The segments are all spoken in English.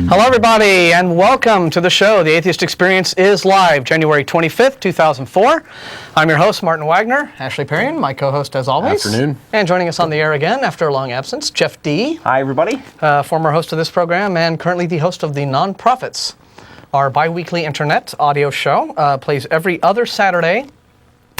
Hello, everybody, and welcome to the show. The Atheist Experience is live, January 25th, 2004. I'm your host, Martin Wagner. Ashley Perrien, my co-host as always. Afternoon. And joining us on the air again after a long absence, Jeff D. Hi, everybody. Former host of this program and currently the host of the Non-Prophets, our bi-weekly internet audio show. Plays every other Saturday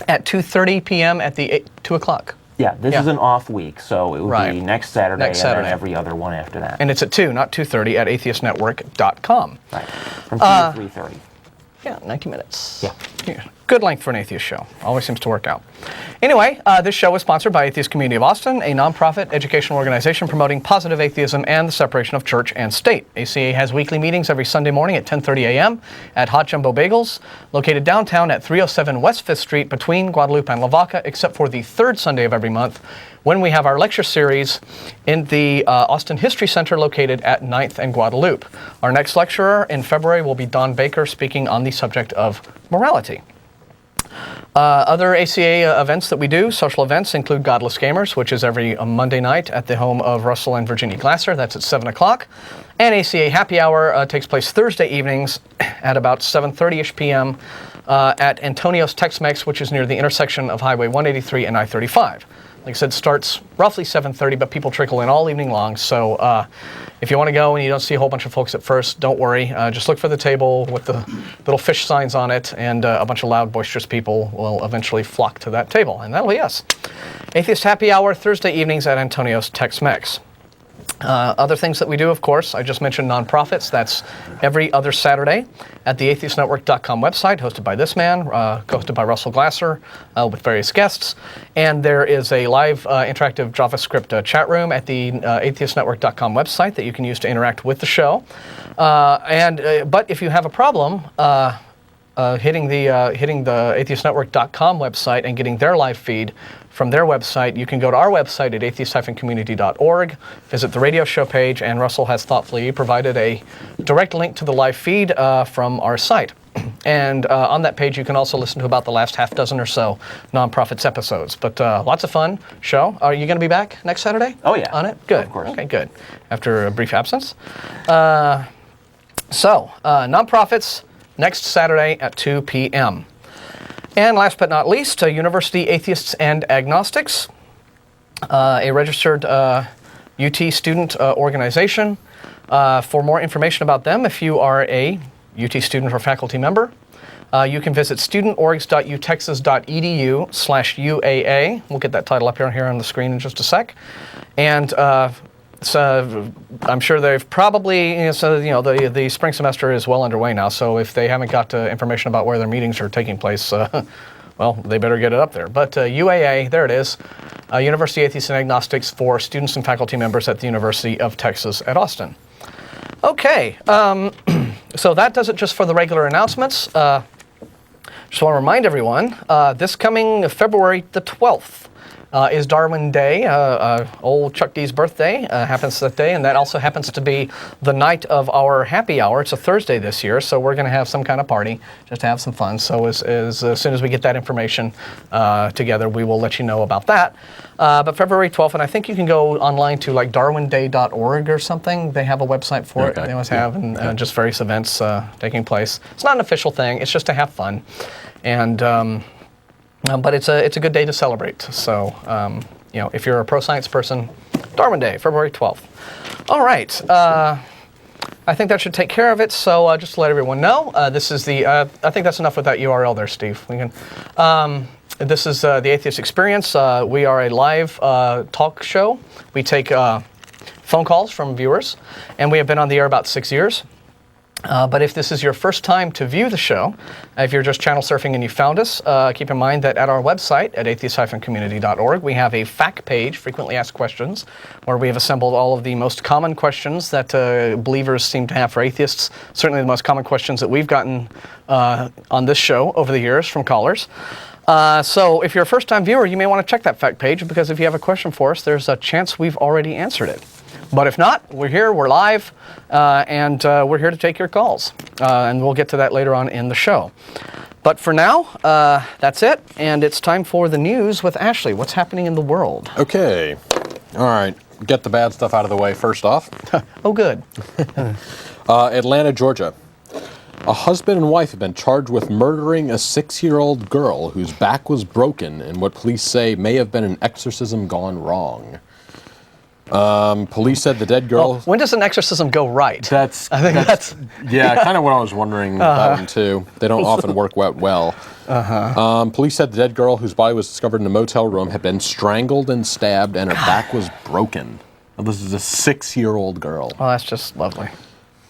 at 2:30 p.m. at the 2 o'clock. Yeah, this is an off week, so it would be next Saturday and then every other one after that. And it's at 2, not 2:30, at atheistnetwork.com. Right, from 2 to 3:30. Yeah, 90 minutes. Yeah. Good length for an atheist show. Always seems to work out. Anyway, this show is sponsored by Atheist Community of Austin, a nonprofit educational organization promoting positive atheism and the separation of church and state. ACA has weekly meetings every Sunday morning at 10:30 a.m. at Hot Jumbo Bagels, located downtown at 307 West 5th Street between Guadalupe and Lavaca, except for the third Sunday of every month, when we have our lecture series in the Austin History Center located at 9th and Guadalupe. Our next lecturer in February will be Don Baker, speaking on the subject of morality. Other ACA events that we do, social events, include Godless Gamers, which is every Monday night at the home of Russell and Virginia Glasser. That's at 7 o'clock. And ACA Happy Hour takes place Thursday evenings at about 7:30-ish p.m. At Antonio's Tex-Mex, which is near the intersection of Highway 183 and I-35. Like I said, starts roughly 7:30, but people trickle in all evening long. So if you want to go and you don't see a whole bunch of folks at first, don't worry. Just look for the table with the little fish signs on it, and a bunch of loud, boisterous people will eventually flock to that table, and that'll be us. Atheist Happy Hour, Thursday evenings at Antonio's Tex-Mex. Other things that we do, of course, I just mentioned nonprofits. That's every other Saturday at the atheistnetwork.com website, hosted by this man, hosted by Russell Glasser, with various guests. And there is a live interactive JavaScript chat room at the atheistnetwork.com website that you can use to interact with the show. But if you have a problem hitting the atheistnetwork.com website and getting their live feed from their website, you can go to our website at atheist-community.org, visit the radio show page, and Russell has thoughtfully provided a direct link to the live feed from our site. And on that page, you can also listen to about the last half dozen or so Nonprofits episodes. But lots of fun show. Are you going to be back next Saturday? Oh, yeah. On it? Good. Of course. Okay, good. After a brief absence. Nonprofits, next Saturday at 2 p.m. And last but not least, University Atheists and Agnostics, a registered UT student organization. For more information about them, if you are a UT student or faculty member, you can visit studentorgs.utexas.edu/UAA. We'll get that title up here on the screen in just a sec. And so I'm sure they've probably, the spring semester is well underway now, so if they haven't got information about where their meetings are taking place, well, they better get it up there. But UAA, there it is, University Atheists and Agnostics for students and faculty members at the University of Texas at Austin. Okay, so that does it just for the regular announcements. Just want to remind everyone, this coming February the 12th, is Darwin Day, old Chuck D's birthday, happens that day, and that also happens to be the night of our happy hour. It's a Thursday this year, so we're going to have some kind of party, just to have some fun. So as soon as we get that information together, we will let you know about that. But February 12th, and I think you can go online to like darwinday.org or something. They have a website for it. They always have, and just various events taking place. It's not an official thing. It's just to have fun. And but it's a good day to celebrate. So, if you're a pro-science person, Darwin Day, February 12th. All right. I think that should take care of it. So just to let everyone know, this is the, I think that's enough with that URL there, Steve. We can, this is the Atheist Experience. We are a live talk show. We take phone calls from viewers, and we have been on the air about 6 years. But if this is your first time to view the show, if you're just channel surfing and you found us, keep in mind that at our website at atheist-community.org, we have a FAQ page, frequently asked questions, where we have assembled all of the most common questions that believers seem to have for atheists, certainly the most common questions that we've gotten on this show over the years from callers. So if you're a first-time viewer, you may want to check that FAQ page, because if you have a question for us, there's a chance we've already answered it. But if not, we're here, we're live, and we're here to take your calls. And we'll get to that later on in the show. But for now, that's it, and it's time for the news with Ashley. What's happening in the world? Okay. All right. Get the bad stuff out of the way first off. Oh, good. Atlanta, Georgia. A husband and wife have been charged with murdering a 6-year-old girl whose back was broken in what police say may have been an exorcism gone wrong. Police said the dead girl... Well, when does an exorcism go right? I think that's yeah, kind of what I was wondering about them, too. They don't often work out well. Police said the dead girl, whose body was discovered in a motel room, had been strangled and stabbed, and her back was broken. Now, this is a 6-year-old girl. Oh, that's just lovely.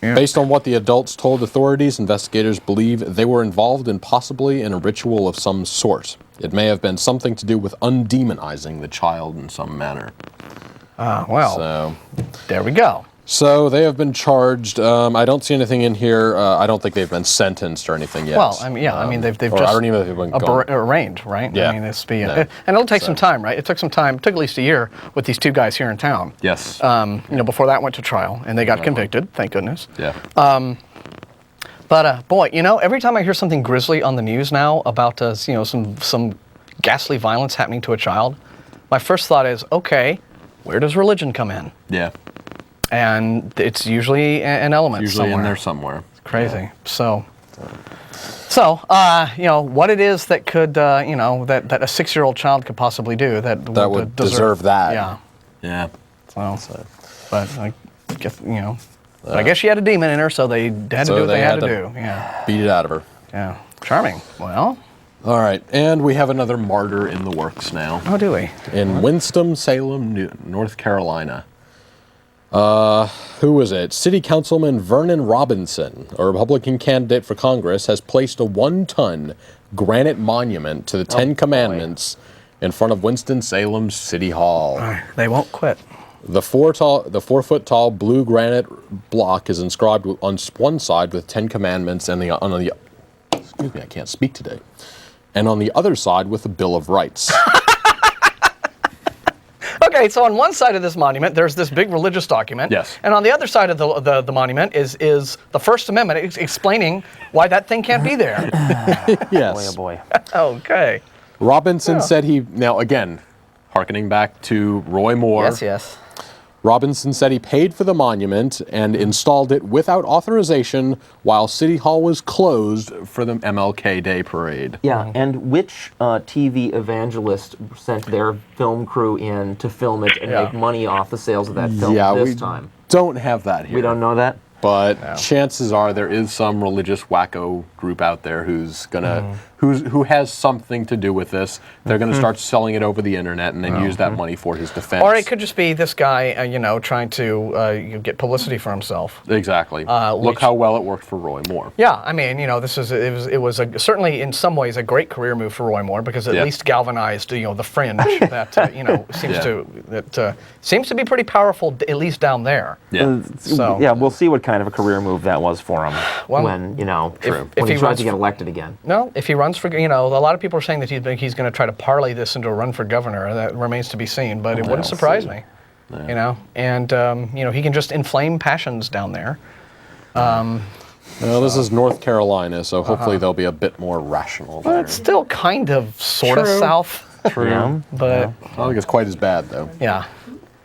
Yeah. Based on what the adults told authorities, investigators believe they were involved in possibly in a ritual of some sort. It may have been something to do with undemonizing the child in some manner. Well, so there we go. So they have been charged. I don't see anything in here. I don't think they've been sentenced or anything yet. Well, I mean, they've just I don't even know if they've been arraigned, right? Yeah. I mean, and it'll take some time, right? It took some time. It took at least a year with these two guys here in town. Yes. Before that went to trial, and they got convicted. Thank goodness. Yeah. But boy, every time I hear something grisly on the news now about some ghastly violence happening to a child, my first thought is, okay, where does religion come in? Yeah. And it's usually an element Usually somewhere. in there somewhere. It's crazy. Yeah. So, what it is that could, that a 6-year-old child could possibly do that would deserve that. Yeah. Yeah. So, but I guess, but I guess she had a demon in her, so they had to do what they had to do. Yeah. Beat it out of her. Yeah. Charming. Well. All right, and we have another martyr in the works now. Oh, do we? In Winston-Salem, North Carolina. Who is it? City Councilman Vernon Robinson, a Republican candidate for Congress, has placed a 1-ton granite monument to the Ten Commandments in front of Winston-Salem's City Hall. They won't quit. The 4-foot-tall blue granite block is inscribed on one side with 10 Commandments, and on the excuse me, I can't speak today. And on the other side with the Bill of Rights. Okay, so on one side of this monument, there's this big religious document. Yes. And on the other side of the monument is the First Amendment explaining why that thing can't be there. Yes. Boy, Okay. Robinson said now again, hearkening back to Roy Moore. Yes. Robinson said he paid for the monument and installed it without authorization while City Hall was closed for the MLK Day Parade. Yeah, and which TV evangelist sent their film crew in to film it and make money off the sales of that film this time? Don't have that here. We don't know that? But chances are there is some religious wacko group out there who's gonna who has something to do with this. They're gonna start selling it over the internet and then use that money for his defense. Or it could just be this guy, trying to get publicity for himself. Exactly. Look how well it worked for Roy Moore. Yeah, I mean, it was certainly in some ways a great career move for Roy Moore because at least galvanized the fringe that seems to be pretty powerful, at least down there. Yeah. So we'll see what kind of a career move that was for him when he tries to get elected again. No, if he runs for, a lot of people are saying that he's going to try to parlay this into a run for governor. That remains to be seen, but it wouldn't surprise me. Yeah. And he can just inflame passions down there. This is North Carolina, so hopefully they'll be a bit more rational there. But it's still kind of sort of south. True. Yeah, but I don't think it's quite as bad though. Yeah.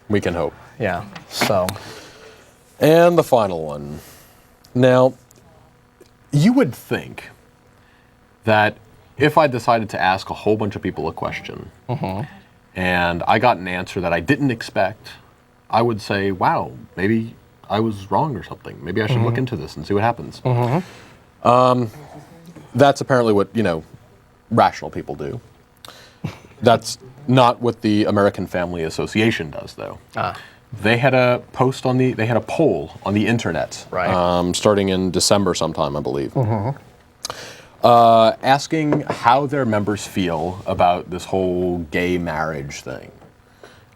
We can hope. Yeah. So. And the final one. Now, you would think that if I decided to ask a whole bunch of people a question, and I got an answer that I didn't expect, I would say, wow, maybe I was wrong or something. Maybe I should look into this and see what happens. That's apparently what, rational people do. That's not what the American Family Association does, though. They had a poll on the internet, starting in December sometime, I believe, asking how their members feel about this whole gay marriage thing.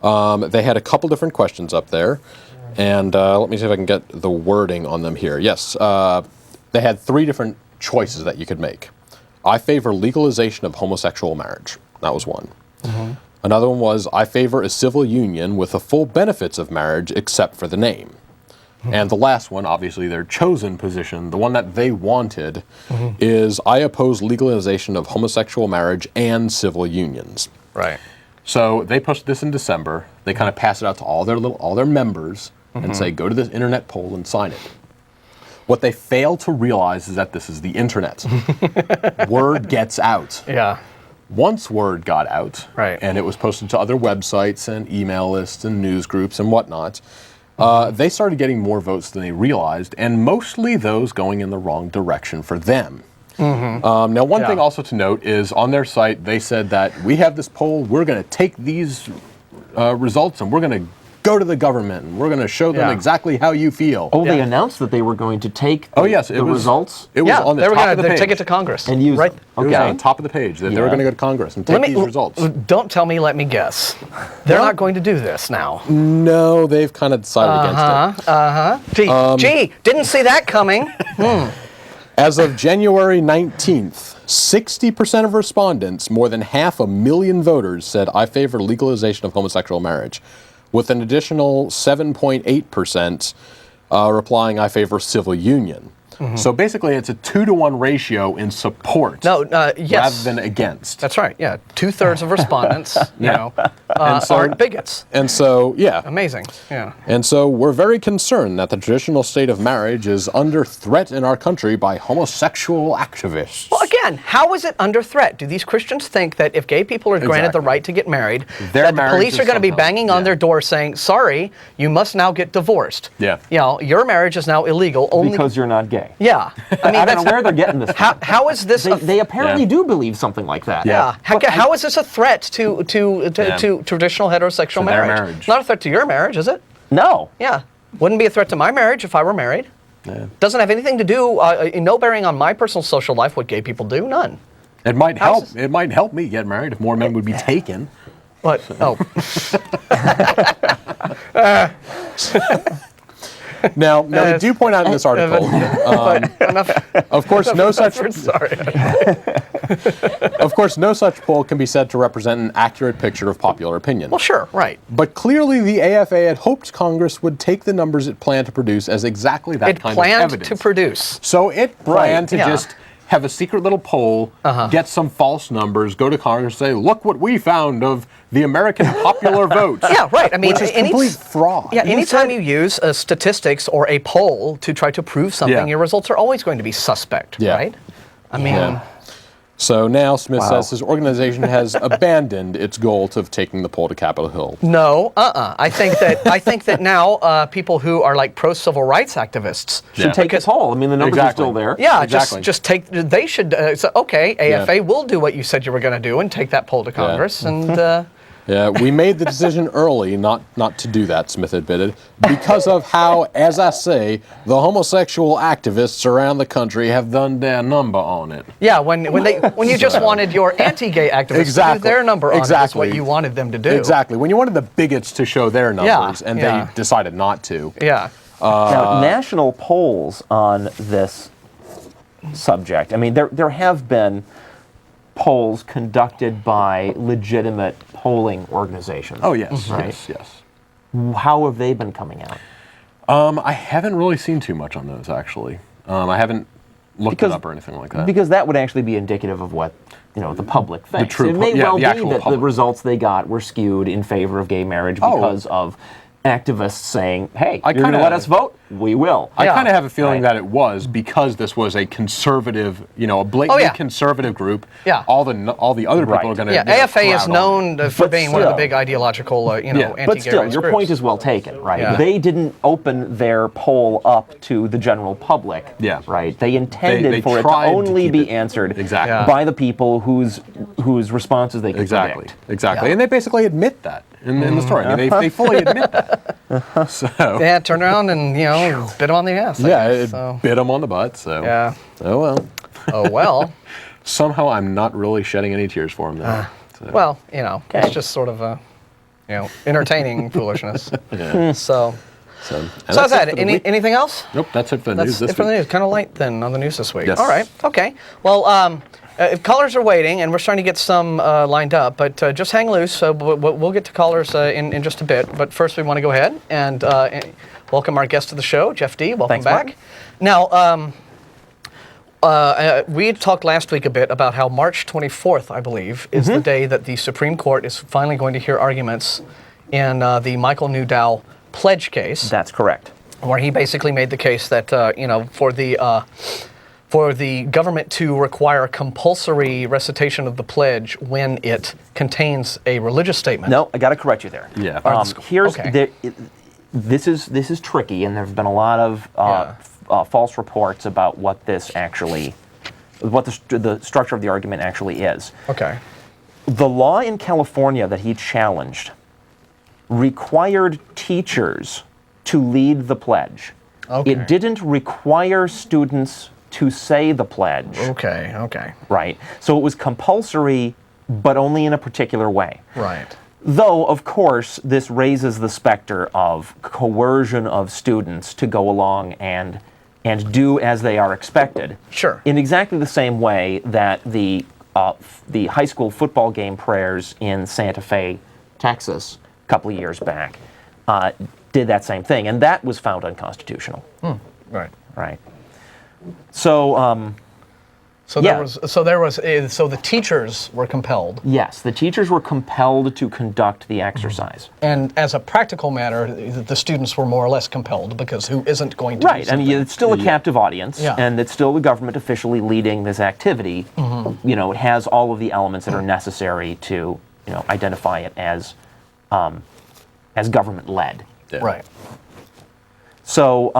They had a couple different questions up there, and let me see if I can get the wording on them here. Yes, they had 3 different choices that you could make. I favor legalization of homosexual marriage. That was one. Another one was, I favor a civil union with the full benefits of marriage except for the name. And the last one, obviously their chosen position, the one that they wanted, is I oppose legalization of homosexual marriage and civil unions. Right. So they pushed this in December. They kind of passed it out to all their members and say, go to this internet poll and sign it. What they fail to realize is that this is the internet. Word gets out. Yeah. Once word got out, Right. and it was posted to other websites and email lists and news groups and whatnot, they started getting more votes than they realized, and mostly those going in the wrong direction for them. Now, one thing also to note is on their site, they said that we have this poll, we're going to take these results and we're going to go to the government and we're going to show them exactly how you feel. Oh, they announced that they were going to take the, the results? It was on the they were top of the going to page. take it to Congress. And use right. them. It was on the top of the page that they were going to go to Congress and take these results. Don't tell me, let me guess. They're not going to do this now. No, they've kind of decided against it. Gee, didn't see that coming. As of January 19th, 60% of respondents, more than 500,000 voters, said, I favor legalization of homosexual marriage, with an additional 7.8% replying, I favor civil union. So basically, it's a 2-to-1 ratio in support Yes. rather than against. That's right, yeah. 2/3 of respondents, aren't bigots. And so, Amazing, yeah. And so we're very concerned that the traditional state of marriage is under threat in our country by homosexual activists. Well, again, how is it under threat? Do these Christians think that if gay people are granted the right to get married, that the police are going to be banging on their door saying, sorry, you must now get divorced? Yeah. You know, your marriage is now illegal only Because you're not gay. Yeah. I mean, I don't know where they're getting this from. how is this They apparently do believe something like that. Yeah. How is this a threat to traditional heterosexual their marriage? marriage. Not a threat to your marriage, is it? No. Yeah. Wouldn't be a threat to my marriage if I were married. Yeah. Doesn't have anything to do, no bearing on my personal social life, what gay people do, none. It might help. It might help me get married if more men would be taken. But, Now they do point out in this article, of course, no such. Sorry. Of course, no such poll can be said to represent an accurate picture of popular opinion. Well, sure, right. But clearly, the AFA had hoped Congress would take the numbers it planned to produce as exactly that kind of evidence. It planned to produce. So it planned to yeah. just have a secret little poll, get some false numbers, go to Congress, say, look what we found of the American popular vote. Yeah, right. I mean, which is complete fraud. Yeah, anytime you use statistics or a poll to try to prove something, your results are always going to be suspect, right? I mean... So now Smith says his organization has abandoned its goal of taking the poll to Capitol Hill. No, I think that now people who are like pro-civil rights activists should take the poll. I mean, the numbers are still there. Yeah, exactly. just take. They should. So, okay, AFA will do what you said you were going to do and take that poll to Congress and. Yeah, we made the decision early not to do that, Smith admitted, because of how, as I say, the homosexual activists around the country have done their number on it. Yeah, when you just wanted your anti-gay activists to do their number on it, is what you wanted them to do. Exactly. When you wanted the bigots to show their numbers, and they decided not to. Yeah. Now, national polls on this subject, I mean, there have been polls conducted by legitimate polling organizations. Oh, yes, right? yes. How have they been coming out? I haven't really seen too much on those, actually. I haven't looked it up or anything like that. Because that would actually be indicative of what the public thinks. true It may well be that the public. results they got were skewed in favor of gay marriage because of activists saying, hey, you're going to let us vote? We will. I kind of have a feeling that it was because this was a conservative, a blatantly conservative group. Yeah. All the other people are going to. Yeah, AFA is known for being one of the big ideological, anti-gay But still, rights your groups. point is well taken, right? Yeah. They didn't open their poll up to the general public, right? They intended They for it to tried to only keep be it- answered Exactly. by the people whose responses they could predict. Exactly. And they basically admit that in the story. I mean, they fully admit that. So. Yeah, turn around and bit them on the ass. I guess, it bit them on the butt. So. Yeah. Oh well. Oh well. Somehow I'm not really shedding any tears for him though. Well, it's just sort of a, entertaining foolishness. So how's that? Anything else? Nope, that's it for the news That's this it for the week. news. Kind of light then on the news this week. Yes. All right. Okay. Well, if callers are waiting, and we're starting to get some lined up, but just hang loose. So we'll get to callers in just a bit. But first, we want to go ahead and welcome our guest to the show, Jeff D. Welcome back. Martin. Now, we talked last week a bit about how March 24th, I believe, is the day that the Supreme Court is finally going to hear arguments in the Michael Newdow pledge case. That's correct. where he basically made the case that for the government to require compulsory recitation of the pledge when it contains a religious statement. No, I got to correct you there. Yeah. Here's Okay. this is tricky, and there have been a lot of false reports about what this actually, what the structure of the argument actually is. Okay. The law in California that he challenged required teachers to lead the pledge. Okay. It didn't require students to say the pledge. Okay. Okay. Right? So it was compulsory, but only in a particular way. Right. Though, of course, this raises the specter of coercion of students to go along and do as they are expected. Sure. In exactly the same way that the high school football game prayers in Santa Fe, Texas, a couple of years back, did that same thing, and that was found unconstitutional. Right. Right. So, So Yeah. so the teachers were compelled, yes, the teachers were compelled to conduct the exercise. and as a practical matter, the students were more or less compelled because who isn't going to? do Right. I mean, something? it's still a captive audience, Yeah. and it's still the government officially leading this activity. You know, it has all of the elements that are necessary to, identify it as government-led. Yeah. Right. So,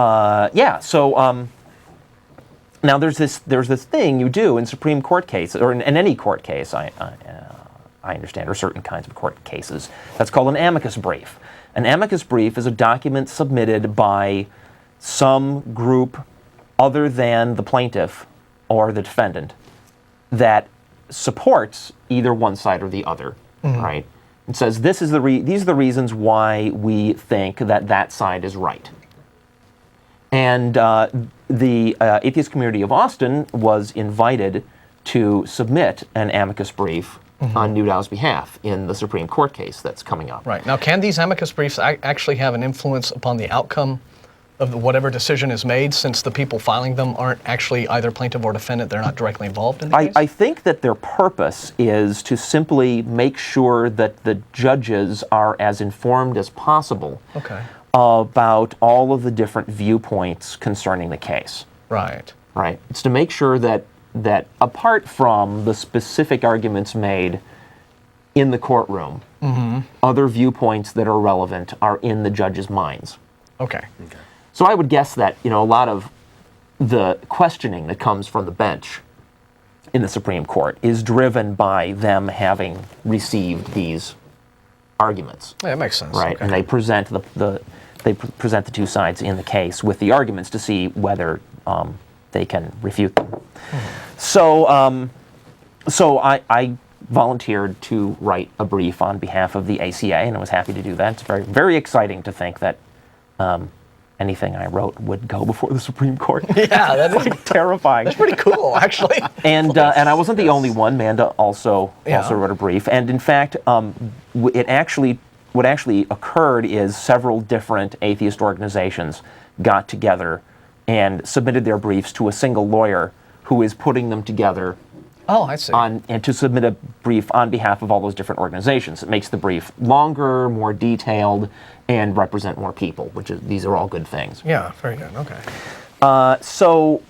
now there's this thing you do in Supreme Court cases, or in any court case, I understand, or certain kinds of court cases, that's called an amicus brief. An amicus brief is a document submitted by some group other than the plaintiff or the defendant that supports either one side or the other, right? It says these are the reasons why we think that side is right. And the Atheist Community of Austin was invited to submit an amicus brief on Newdow's behalf in the Supreme Court case that's coming up. Right. Now, can these amicus briefs actually have an influence upon the outcome of whatever decision is made, since the people filing them aren't actually either plaintiff or defendant? They're not directly involved in the case? I think that their purpose is to simply make sure that the judges are as informed as possible Okay. about all of the different viewpoints concerning the case. Right. Right. It's to make sure that apart from the specific arguments made in the courtroom, other viewpoints that are relevant are in the judges' minds. Okay. So I would guess that, a lot of the questioning that comes from the bench in the Supreme Court is driven by them having received these arguments. Yeah, that makes sense. Right, Okay. and they present present the two sides in the case with the arguments to see whether they can refute them. So I volunteered to write a brief on behalf of the ACA, and I was happy to do that. It's very, very exciting to think that anything I wrote would go before the Supreme Court. Yeah, that is Terrifying. pretty cool, actually. And I wasn't the only one. Manda also wrote a brief, and in fact, what actually occurred is several different atheist organizations got together and submitted their briefs to a single lawyer who is putting them together Oh, I see. and to submit a brief on behalf of all those different organizations. It makes the brief longer, more detailed, and represent more people, these are all good things. Yeah, very good. Okay. So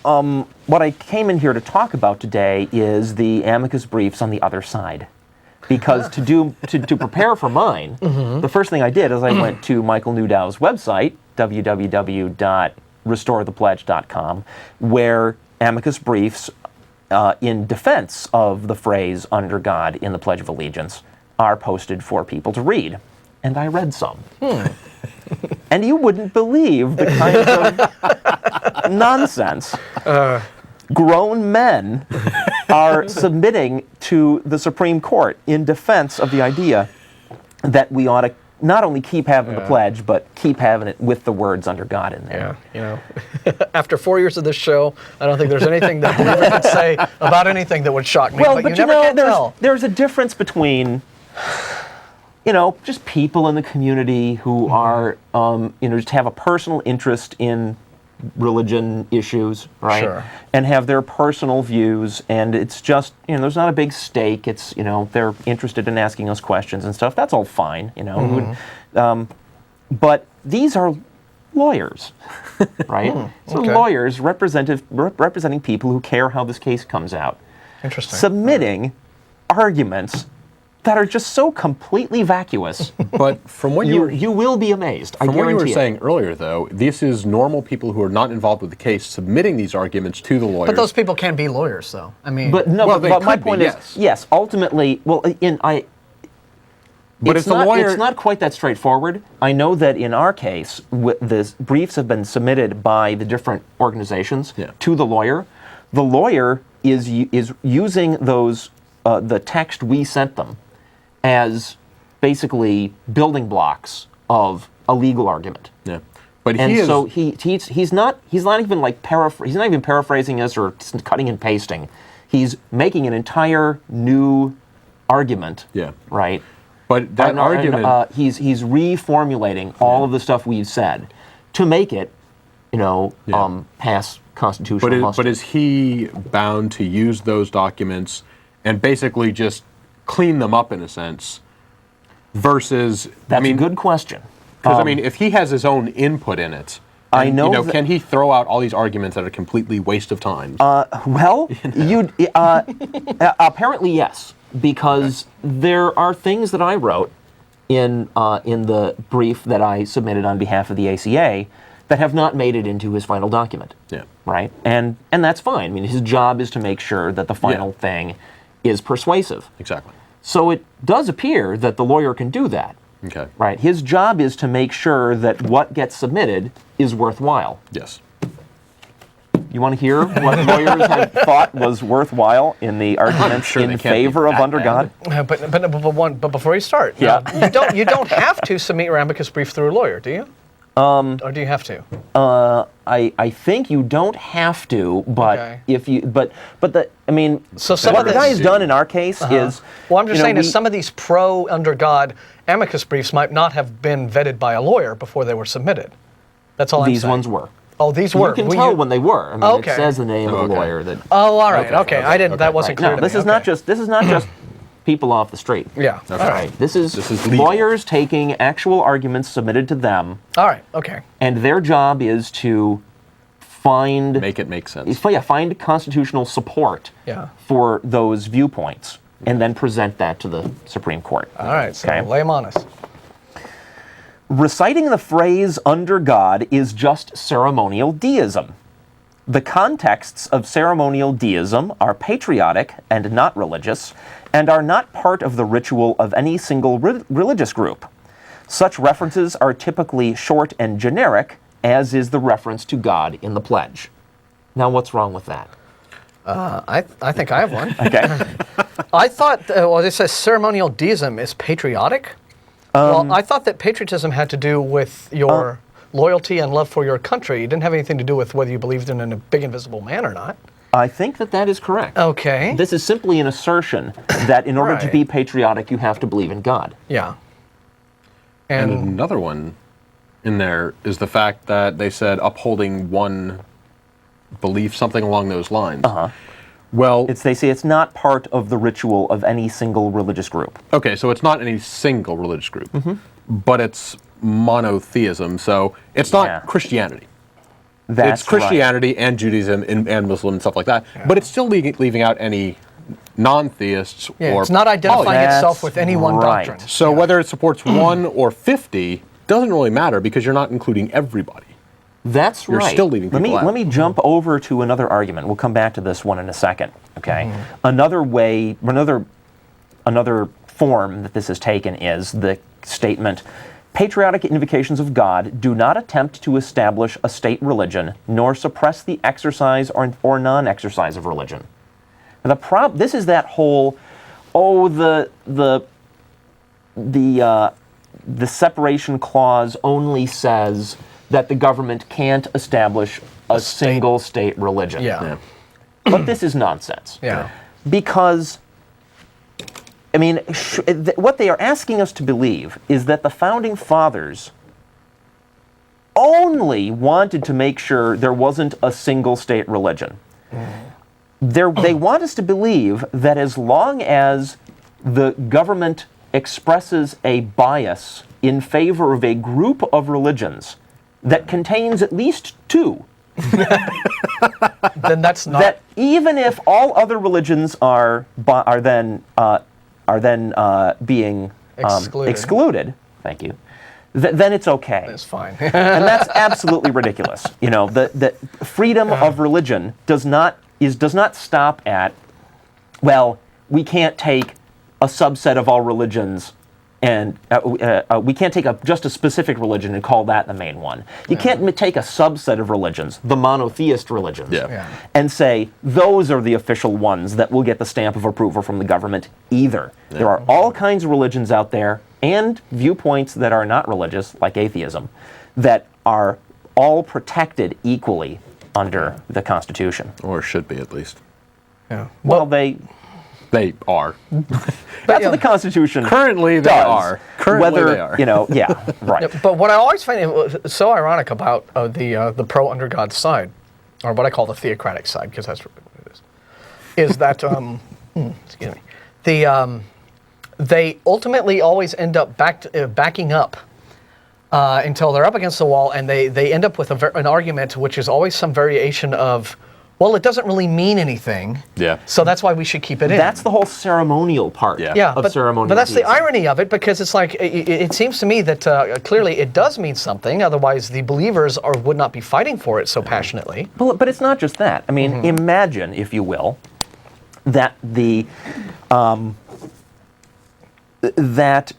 what I came in here to talk about today is the amicus briefs on the other side. Because to prepare for mine, the first thing I did is I went to Michael Newdow's website, www.restorethepledge.com, where amicus briefs in defense of the phrase "under God" in the Pledge of Allegiance are posted for people to read. And I read some. And you wouldn't believe the kind of nonsense grown men are submitting to the Supreme Court in defense of the idea that we ought to not only keep having the pledge, but keep having it with the words "under God" in there. Yeah, after 4 years of this show, I don't think there's anything that you ever could say about anything that would shock me. Well, but you never can tell. there's a difference between, just people in the community who are, just have a personal interest in religion issues, right? Sure. And have their personal views, and it's just, there's not a big stake. It's, they're interested in asking us questions and stuff. That's all fine, but these are lawyers, right? So okay. lawyers representing people who care how this case comes out, Interesting. submitting arguments that are just so completely vacuous. But from what You will be amazed. I From what you were guarantee it. saying earlier, though, this is normal people who are not involved with the case submitting these arguments to the lawyers. But those people can be lawyers, though. I mean, But no, Well, they but my could be, point yes. is, yes, ultimately, well, But it's if the not, lawyer- it's not quite that straightforward. I know that in our case, the briefs have been submitted by the different organizations Yeah. to the lawyer. The lawyer is using those the text we sent them as basically building blocks of a legal argument. yeah. But And he is, so he's not even like he's not even paraphrasing us or cutting and pasting. He's making an entire new argument. Yeah. Right. But that argument, He's reformulating all of the stuff we've said to make it, pass constitutional muster. but is he bound to use those documents and basically just clean them up in a sense? Versus, That's a good question. Because if he has his own input in it, I and, know that- can he throw out all these arguments that are completely waste of time? Well, apparently yes, because there are things that I wrote in the brief that I submitted on behalf of the ACA that have not made it into his final document. Yeah. Right, and that's fine. I mean, his job is to make sure that the final thing is persuasive. Exactly. So it does appear that the lawyer can do that. Okay. Right. His job is to make sure that what gets submitted is worthwhile. Yes. You want to hear what lawyers have thought was worthwhile in the arguments sure they in can't be favor of that under bad. God? but before you start, Yeah. you don't have to submit your amicus brief through a lawyer, do you? Or do you have to? I think you don't have to, but Okay. if you So some what of the this- guy has done in our case is Well, I'm just saying is we- some of these pro under God amicus briefs might not have been vetted by a lawyer before they were submitted. That's all I'm these saying. ones were. Oh, these were. You can Will tell when they were. I mean, Okay. it says the name of Okay. the lawyer that. Oh, all right. Okay, Okay. I didn't. That wasn't clear. No, to this me. is not Okay. just people off the street. Yeah. Okay. All right. This is legal. lawyers taking actual arguments submitted to them, All right. Okay. and their job is to find Make it make sense. find constitutional support Yeah. for those viewpoints, and then present that to the Supreme Court. All right. So Okay. lay them on us. Reciting the phrase under God is just ceremonial deism. The contexts of ceremonial deism are patriotic and not religious, and are not part of the ritual of any single religious group. Such references are typically short and generic, as is the reference to God in the pledge. Now, what's wrong with that? I think I have one. Okay. I thought. Well, it says ceremonial deism is patriotic. Well, I thought that patriotism had to do with your loyalty and love for your country. It didn't have anything to do with whether you believed in a big invisible man or not. I think that is correct. Okay. This is simply an assertion that in order to Right. be patriotic, you have to believe in God. Yeah. And And another one in there is the fact that they said upholding one belief, something along those lines. Uh-huh. Well, They say it's not part of the ritual of any single religious group. okay, so it's not any single religious group, Mm-hmm. but it's monotheism, so it's not Yeah. Christianity. That's It's Christianity and Judaism and Muslim and stuff like that, but it's still leaving out any non-theists yeah, or it's not identifying polytheists. itself with any one right. doctrine. So whether it supports 1 or 50 doesn't really matter because you're not including everybody. That's You're right. still leaving people out. Let me jump over to another argument. We'll come back to this one in a second. Okay. Another form that this has taken is the statement: patriotic invocations of God do not attempt to establish a state religion, nor suppress the exercise or non-exercise of religion. Now, this is that whole, the separation clause only says that the government can't establish a single state religion. Yeah. But this is nonsense. Yeah. Because, I mean, what they are asking us to believe is that the founding fathers only wanted to make sure there wasn't a single state religion. They want us to believe that as long as the government expresses a bias in favor of a group of religions, that contains at least two, then that's not. that even if all other religions are then being excluded, thank you, then it's okay. That's fine. And that's absolutely ridiculous. You know, the freedom of religion does not stop at, well, we can't take a subset of all religions and we can't take just a specific religion and call that the main one. You can't take a subset of religions, the monotheist religions, and say those are the official ones that will get the stamp of approval from the government either. There are all kinds of religions out there and viewpoints that are not religious, like atheism, that are all protected equally under the Constitution. Or should be, at least. Yeah. Well, they are. That's what the Constitution Currently, they does. are. Currently, they are. You know, yeah, right. But what I always find so ironic about the pro under God side, or what I call the theocratic side, because that's really what it is that excuse me, they ultimately always end up backing up until they're up against the wall, and they end up with an argument which is always some variation of, well, it doesn't really mean anything. Yeah. So that's why we should keep it in. That's the whole ceremonial part of ceremonial but that's the theism. irony of it, because it's like, it seems to me that clearly it does mean something, otherwise the believers would not be fighting for it so passionately. But it's not just that. I mean, imagine, if you will, that that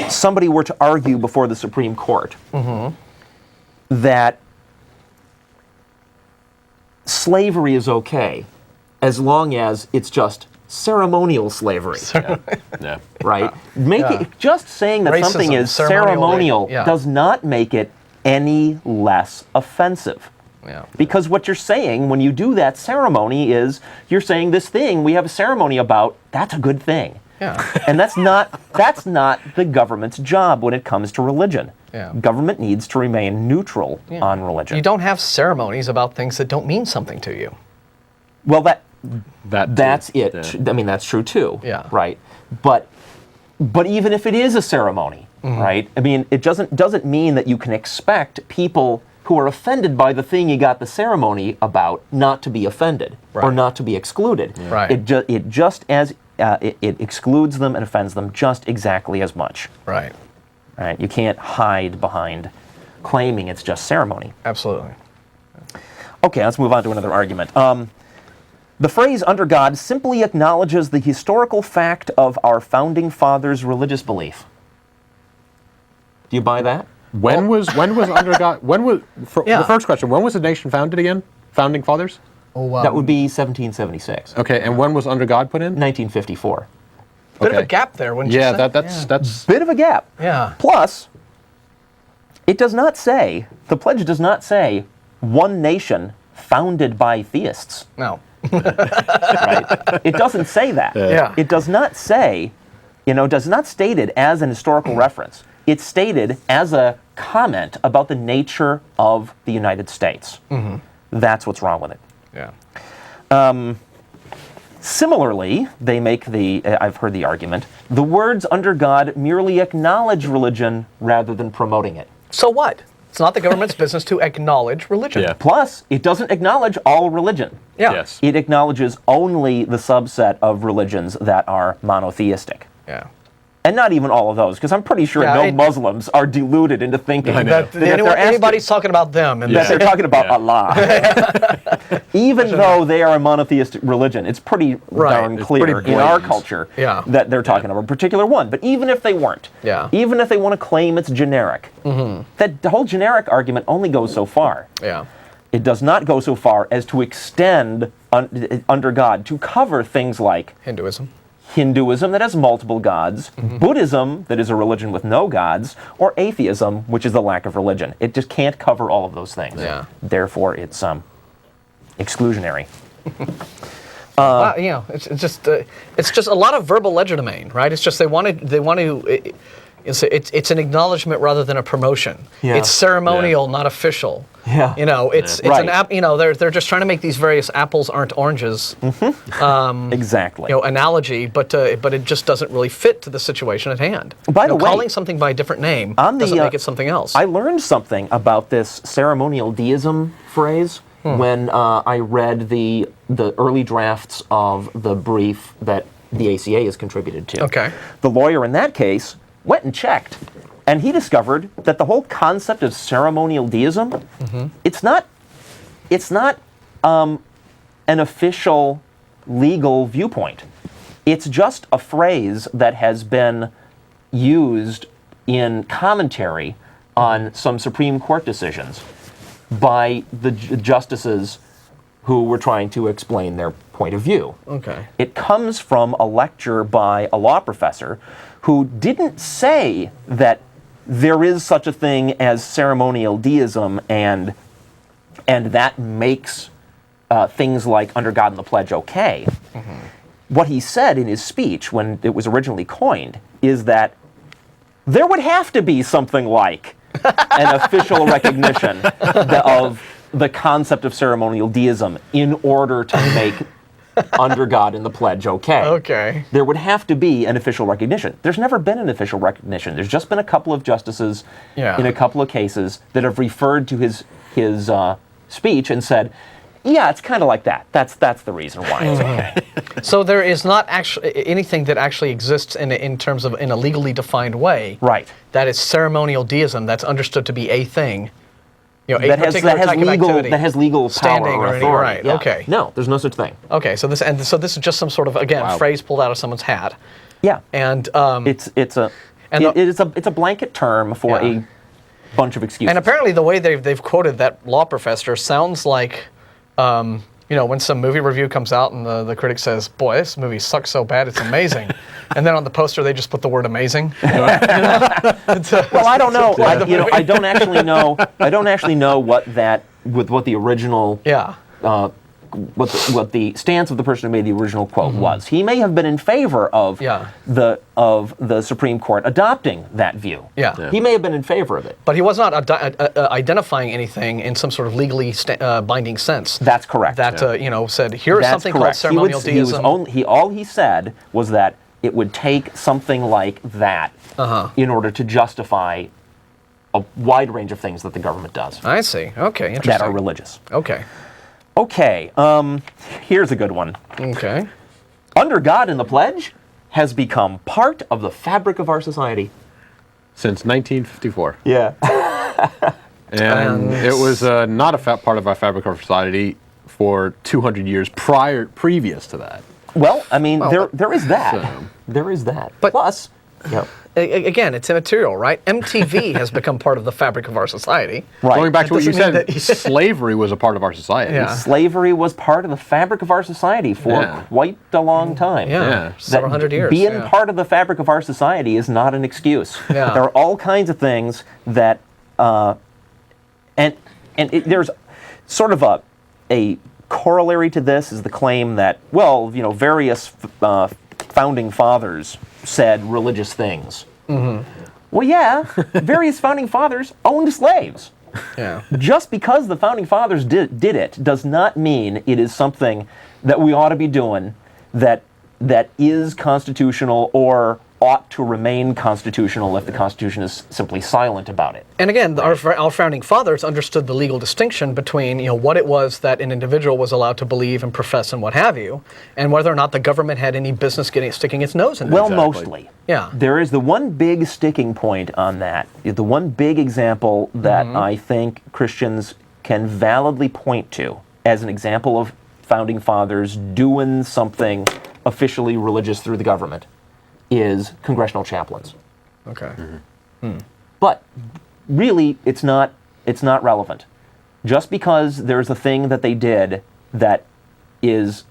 somebody were to argue before the Supreme Court that slavery is okay as long as it's just ceremonial slavery. Yeah. Right? Just saying that Racism, something is ceremonial, ceremonial does not make it any less offensive. Yeah. Because what you're saying when you do that ceremony is you're saying this thing we have a ceremony about, that's a good thing. Yeah. And that's not the government's job when it comes to religion. Yeah. Government needs to remain neutral on religion. You don't have ceremonies about things that don't mean something to you. Well, that's too. it. Yeah. I mean, that's true too. Yeah. Right. But even if it is a ceremony, right? I mean, it doesn't mean that you can expect people who are offended by the thing you got the ceremony about not to be offended or not to be excluded. Yeah. Right. It excludes them and offends them just exactly as much. Right. Right? You can't hide behind claiming it's just ceremony. Absolutely. Okay, let's move on to another argument. The phrase under God simply acknowledges the historical fact of our founding fathers' religious belief. Do you buy that? When was under God? The first question? When was the nation founded again? Founding fathers? Oh, That would be 1776. Okay, and when was under God put in? 1954. bit of a gap there, wouldn't you say? That's Bit of a gap. Yeah. Plus, it does not say, the pledge does not say, one nation founded by theists. No. Right? It doesn't say that. Yeah. It does not say, does not state it as an historical reference. It's stated as a comment about the nature of the United States. That's what's wrong with it. Yeah. Similarly, they make I've heard the argument, the words under God merely acknowledge religion rather than promoting it. So what? It's not the government's business to acknowledge religion. Yeah. Plus, it doesn't acknowledge all religion. Yeah. Yes. It acknowledges only the subset of religions that are monotheistic. Yeah. And not even all of those, because I'm pretty sure no Muslims are deluded into thinking That anybody's talking about them. And that they're talking about Allah. Even though they are a monotheistic religion, it's pretty darn clear pretty in our blatant. culture Yeah. that they're talking about a particular one. But even if they weren't, even if they want to claim it's generic, that the whole generic argument only goes so far. Yeah. It does not go so far as to extend under God to cover things like Hinduism that has multiple gods, Buddhism that is a religion with no gods, or atheism, which is the lack of religion. It just can't cover all of those things. Yeah. Therefore, it's exclusionary. It's just a lot of verbal legerdemain, right? It's just they want to it's an acknowledgement rather than a promotion. Yeah. It's ceremonial, not official. Yeah. It's Right. an app. They're just trying to make these various apples aren't oranges. Exactly. Analogy, but it just doesn't really fit to the situation at hand. By the way, calling something by a different name on the, doesn't make it something else. I learned something about this ceremonial deism phrase when I read the early drafts of the brief that the ACA has contributed to. Okay. The lawyer in that case went and checked, and he discovered that the whole concept of ceremonial deism, it's not an official legal viewpoint. It's just a phrase that has been used in commentary on some Supreme Court decisions by the justices who were trying to explain their point of view. Okay. It comes from a lecture by a law professor who didn't say that there is such a thing as ceremonial deism and that makes things like under God and the pledge okay. What he said in his speech when it was originally coined is that there would have to be something like an official recognition of the concept of ceremonial deism in order to make under God and the pledge okay. Okay. There would have to be an official recognition. There's never been an official recognition. There's just been a couple of justices in a couple of cases that have referred to his speech and said, yeah, it's kind of like that. That's the reason why it's okay. So there is not actually anything that actually exists in terms of in a legally defined way. Right. That is ceremonial deism. That's understood to be a thing. A That has legal standing power or any, authority. right? Yeah. Okay. No, there's no such thing. Okay. So this is just some sort of phrase pulled out of someone's hat. Yeah. And it's a blanket term for a bunch of excuses. And apparently the way they've quoted that law professor sounds like, when some movie review comes out and the critic says, "Boy, this movie sucks so bad, it's amazing," and then on the poster they just put the word "amazing." Well, I don't know. I don't actually know. I don't actually know what the original what the stance of the person who made the original quote was. He may have been in favor of the Supreme Court adopting that view. Yeah. He may have been in favor of it. But he was not identifying anything in some sort of legally binding sense. That's correct. That said, here is something called ceremonial deism. All he said was that it would take something like that in order to justify a wide range of things that the government does. I see. Okay, interesting. That are religious. Okay. Okay, here's a good one. Okay. Under God and the Pledge has become part of the fabric of our society. Since 1954. Yeah. And it was not a part of our fabric of our society for 200 years previous to that. Well, I mean, there is that. So. There is that. But- Plus, Again, it's immaterial, right? MTV has become part of the fabric of our society. right. Going back to what you doesn't mean said, that- slavery was a part of our society. Yeah. Slavery was part of the fabric of our society for quite a long time. Yeah, several hundred years. Being part of the fabric of our society is not an excuse. Yeah. There are all kinds of things that, there's sort of a corollary to this is the claim that, various founding fathers said religious things. Well, yeah, various founding fathers owned slaves. Yeah. Just because the founding fathers did it does not mean it is something that we ought to be doing that is constitutional or ought to remain constitutional if the Constitution is simply silent about it. And again, our founding fathers understood the legal distinction between what it was that an individual was allowed to believe and profess and what have you, and whether or not the government had any business sticking its nose in there. Well, mostly. Yeah. There is the one big sticking point on that. The one big example that I think Christians can validly point to as an example of founding fathers doing something officially religious through the government is congressional chaplains. Okay. But really, it's not relevant. Just because there's a thing that they did that is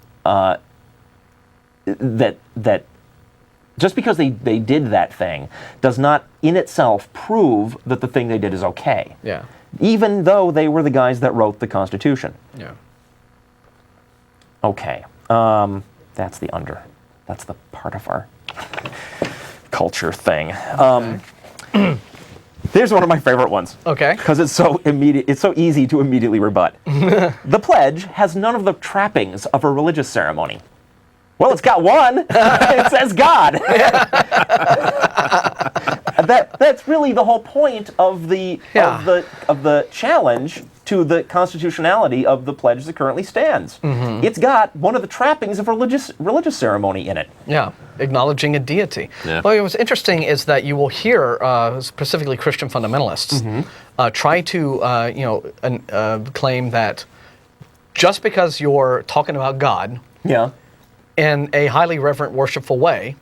just because they did that thing does not in itself prove that the thing they did is okay. Yeah. Even though they were the guys that wrote the Constitution. Yeah. Okay. That's the part of our culture thing. Here's one of my favorite ones. Okay. Because it's so immediate. It's so easy to immediately rebut. The pledge has none of the trappings of a religious ceremony. Well, it's got one. It says God. That's really the whole point of the challenge to the constitutionality of the pledge that currently stands. It's got one of the trappings of religious ceremony in it. Yeah, acknowledging a deity. Yeah. Well, what's interesting is that you will hear specifically Christian fundamentalists try to claim that just because you're talking about God in a highly reverent, worshipful way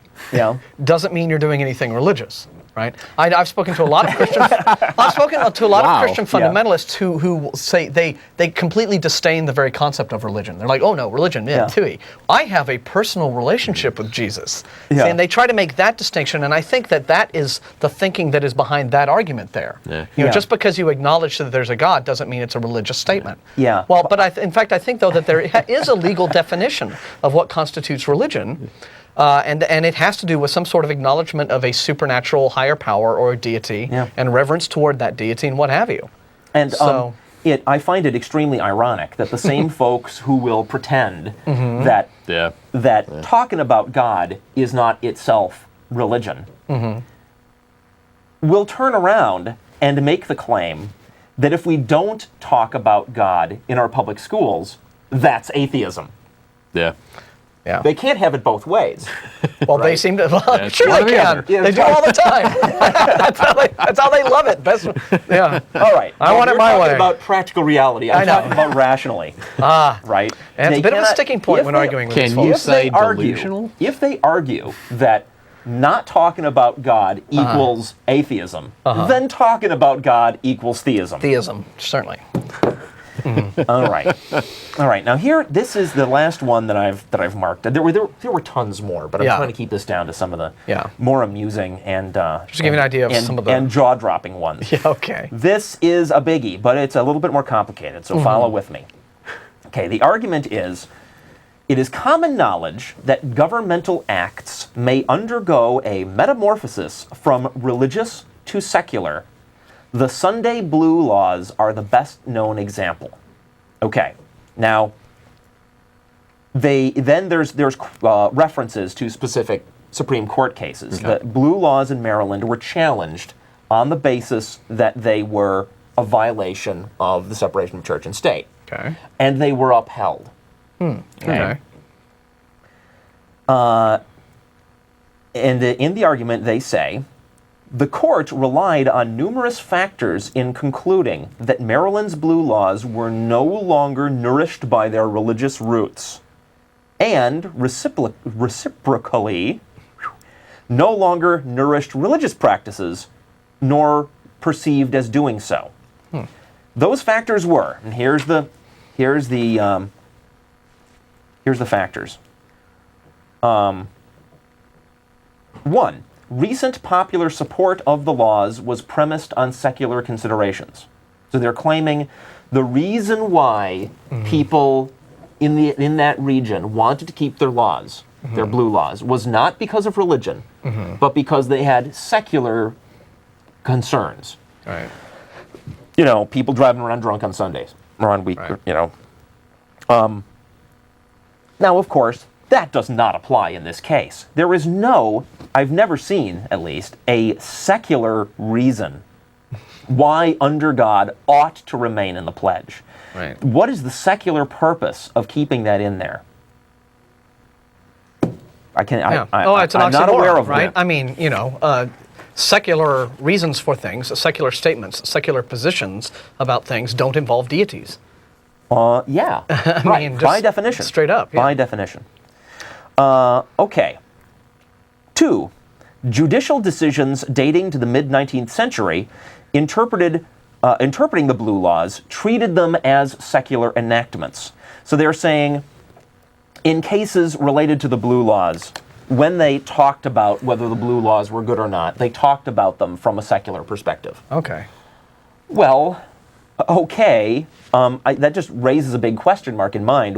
doesn't mean you're doing anything religious. Right, I've spoken to a lot of Christian. I've spoken to a lot of Christian fundamentalists who say they completely disdain the very concept of religion. They're like, oh no, religion, tooey. I have a personal relationship with Jesus, and they try to make that distinction. And I think that is the thinking that is behind that argument there. Just because you acknowledge that there's a God doesn't mean it's a religious statement. Well, but in fact, I think though that there is a legal definition of what constitutes religion. And it has to do with some sort of acknowledgement of a supernatural higher power or a deity and reverence toward that deity and what have you. And so, I find it extremely ironic that the same folks who will pretend that talking about God is not itself religion will turn around and make the claim that if we don't talk about God in our public schools, that's atheism. Yeah. They can't have it both ways. Well, they seem to. Well, sure they can. They do all the time. That's how they love it. All right. I want it my way. You're talking about practical reality. I'm talking about rationally. Right. And it's a bit of a sticking point when arguing with these folks. Can you say delusional? If they argue that not talking about God equals atheism, then talking about God equals theism. Theism, certainly. All right. Now here, this is the last one that I've marked. There were tons more, but I'm trying to keep this down to some of the more amusing and just to give you an idea of some of the and jaw-dropping ones. Okay. This is a biggie, but it's a little bit more complicated. So follow with me. Okay. The argument is, it is common knowledge that governmental acts may undergo a metamorphosis from religious to secular. The Sunday Blue laws are the best known example. Okay, now there's references to specific Supreme Court cases. The blue laws in Maryland were challenged on the basis that they were a violation of the separation of church and state. Okay. And they were upheld. Okay. And in the argument, they say, the court relied on numerous factors in concluding that Maryland's blue laws were no longer nourished by their religious roots, and reciprocally no longer nourished religious practices, nor perceived as doing so. Those factors were, and here's the factors. 1. Recent popular support of the laws was premised on secular considerations. So they're claiming the reason why people in that region wanted to keep their laws, their blue laws, was not because of religion, but because they had secular concerns. Right. You know, people driving around drunk on Sundays or on week, Now, of course, that does not apply in this case. There is I've never seen, at least, a secular reason why under God ought to remain in the pledge. Right. What is the secular purpose of keeping that in there? I'm it's an oxymoron, not aware of right? it. I mean, secular reasons for things, secular statements, secular positions about things don't involve deities. Yeah. I mean, by definition. Straight up. Yeah. By definition. Okay. 2. Judicial decisions dating to the mid-19th century interpreting the blue laws treated them as secular enactments. So they're saying, in cases related to the blue laws, when they talked about whether the blue laws were good or not, they talked about them from a secular perspective. Okay. Well, okay. That just raises a big question mark in mind.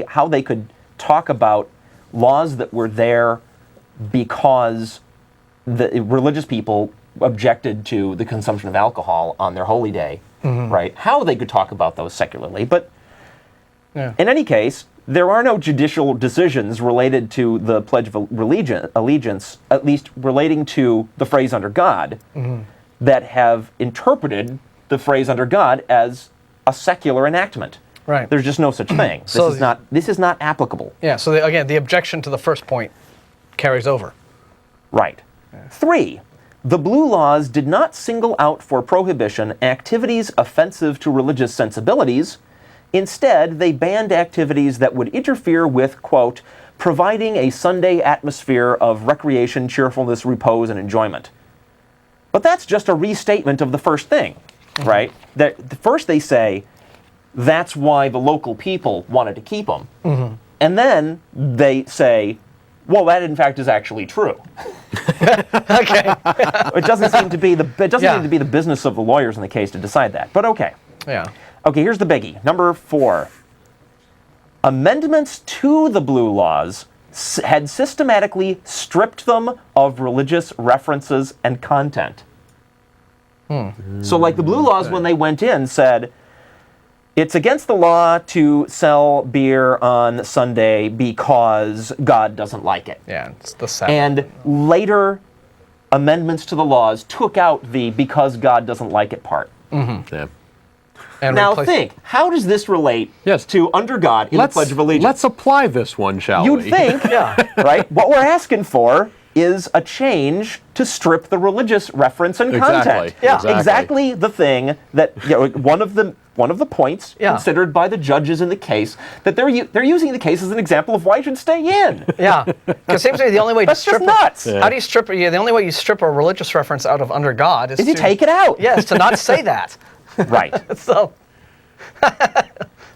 How they could talk about laws that were there because the religious people objected to the consumption of alcohol on their holy day, right? How they could talk about those secularly. But in any case, there are no judicial decisions related to the Pledge of Allegiance, at least relating to the phrase under God, that have interpreted the phrase under God as a secular enactment. Right. There's just no such thing. So this is not applicable. Yeah, so again, the objection to the first point carries over. Right. 3. The Blue Laws did not single out for prohibition activities offensive to religious sensibilities. Instead, they banned activities that would interfere with, quote, providing a Sunday atmosphere of recreation, cheerfulness, repose, and enjoyment. But that's just a restatement of the first thing, right? First they say, that's why the local people wanted to keep them. And then they say, well, that in fact is actually true. Okay. It doesn't seem to be the business of the lawyers in the case to decide that. But okay. Yeah. Okay, here's the biggie. Number 4. Amendments to the Blue Laws had systematically stripped them of religious references and content. So like the Blue Laws, when they went in, said, it's against the law to sell beer on Sunday because God doesn't like it. Yeah, it's the Sabbath. And later amendments to the laws took out the because God doesn't like it part. Yeah. And Now replace- think, how does this relate to under God in the Pledge of Allegiance? Let's apply this one, shall You'd we? think, right? What we're asking for is a change to strip the religious reference and content. Exactly. Yeah. Exactly the thing that one of the points considered by the judges in the case that they're using the case as an example of why you should stay in. Yeah, because it seems to me the only way to That's strip just nuts. How do you strip? Yeah, the only way you strip a religious reference out of under God is You to take it out. Yes, to not say that. Right. So,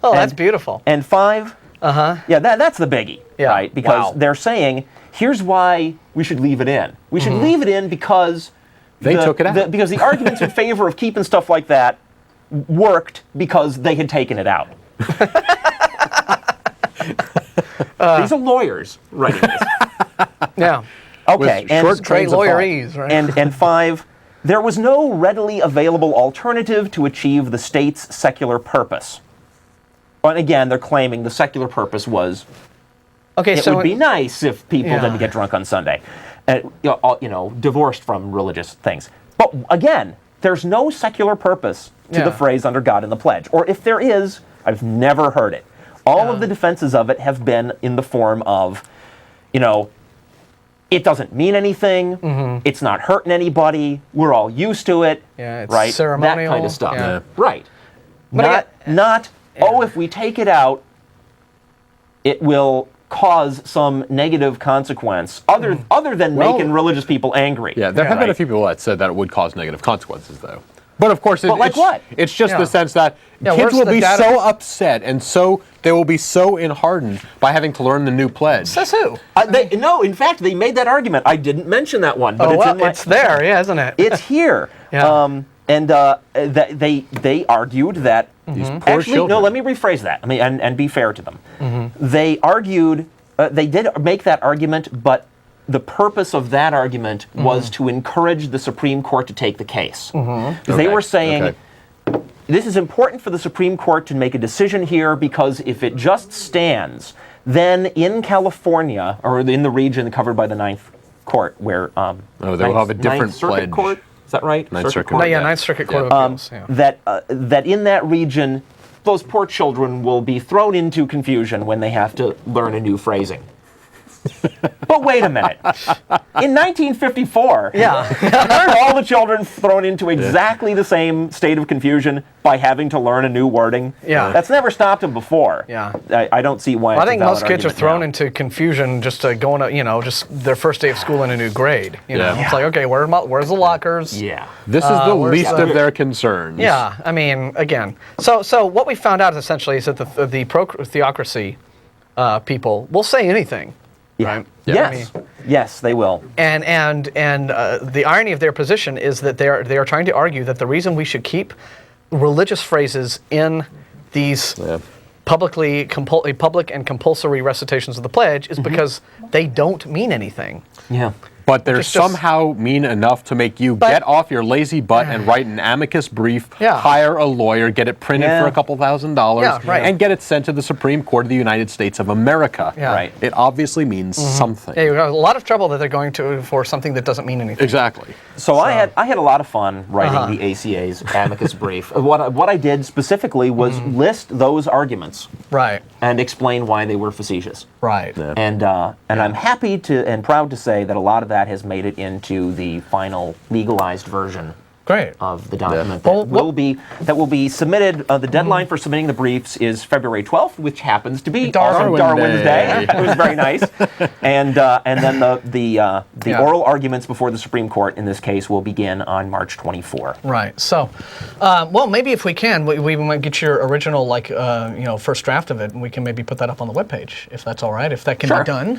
that's beautiful. And 5. Yeah, that's the biggie. Yeah. Right? Because they're saying, here's why we should leave it in. We should leave it in because They took it out. Because the arguments in favor of keeping stuff like that worked because they had taken it out. These are lawyers writing this. Yeah. Okay, With short Great trains of thought. lawyerese, right? and 5, there was no readily available alternative to achieve the state's secular purpose. And again, they're claiming the secular purpose was Okay, it so would be nice if people Yeah. didn't get drunk on Sunday, divorced from religious things. But again, there's no secular purpose to the phrase under God in the pledge. Or if there is, I've never heard it. All of the defenses of it have been in the form of, it doesn't mean anything, it's not hurting anybody, we're all used to it, Yeah, it's right? ceremonial, That kind of stuff. yeah. Right. But Not, if we take it out, it will cause some negative consequence other than making religious people angry. Yeah, there have been a few people that said that it would cause negative consequences, though. But of course, what? It's just Yeah. the sense that Yeah, kids where's will the be data? so upset and they will be so enhardened by having to learn the new pledge. says who? No, in fact, they made that argument. I didn't mention that one, but It's there, yeah, isn't it? It's here. Yeah. They argued that. These poor Actually, children. no. Let me rephrase that. And be fair to them. They argued. They did make that argument, but the purpose of that argument was to encourage the Supreme Court to take the case. They were saying. This is important for the Supreme Court to make a decision here because if it just stands, then in California, or in the region covered by the Ninth Court, where they will have a different Ninth Circuit pledge. Court? Is that right? Ninth Circuit Court? Court. Yeah, Ninth Circuit Court of Appeals. Yeah. That in that region, those poor children will be thrown into confusion when they have to learn a new phrasing. But wait a minute. In 1954, weren't all the children thrown into exactly the same state of confusion by having to learn a new wording? Yeah. That's never stopped them before. Yeah. I don't see why. Well, I it's a think valid most kids are argument thrown now. into confusion just going to, just their first day of school in a new grade. Yeah. It's like, okay, where's the lockers? Yeah. This is the where's least the- of their concerns. Yeah, I mean, again, so what we found out essentially is that the pro-theocracy people will say anything. Yeah. Right? Yes. Yes, they will. And the irony of their position is that they are trying to argue that the reason we should keep religious phrases in these public and compulsory recitations of the pledge is because they don't mean anything. Yeah. but they're Which is just- somehow mean enough to make you get off your lazy butt and write an amicus brief, hire a lawyer, get it printed for a couple $1,000s, and get it sent to the Supreme Court of the United States of America. Right. It obviously means something. Yeah, you have a lot of trouble that they're going to for something that doesn't mean anything. Exactly. So I had a lot of fun writing the ACA's amicus brief. What I did specifically was list those arguments, Right. and explain why they were facetious. Right. Yeah. And I'm happy to and proud to say that a lot of that has made it into the final legalized version Great. of the document Well, that will be submitted. The deadline for submitting the briefs is February 12th, which happens to be Darwin Darwin's Day. Day. It was very nice. And then the oral arguments before the Supreme Court in this case will begin on March 24. Right. So, well, maybe if we can, we might get your original, first draft of it, and we can maybe put that up on the webpage, if that's all right. If that can Sure. be done,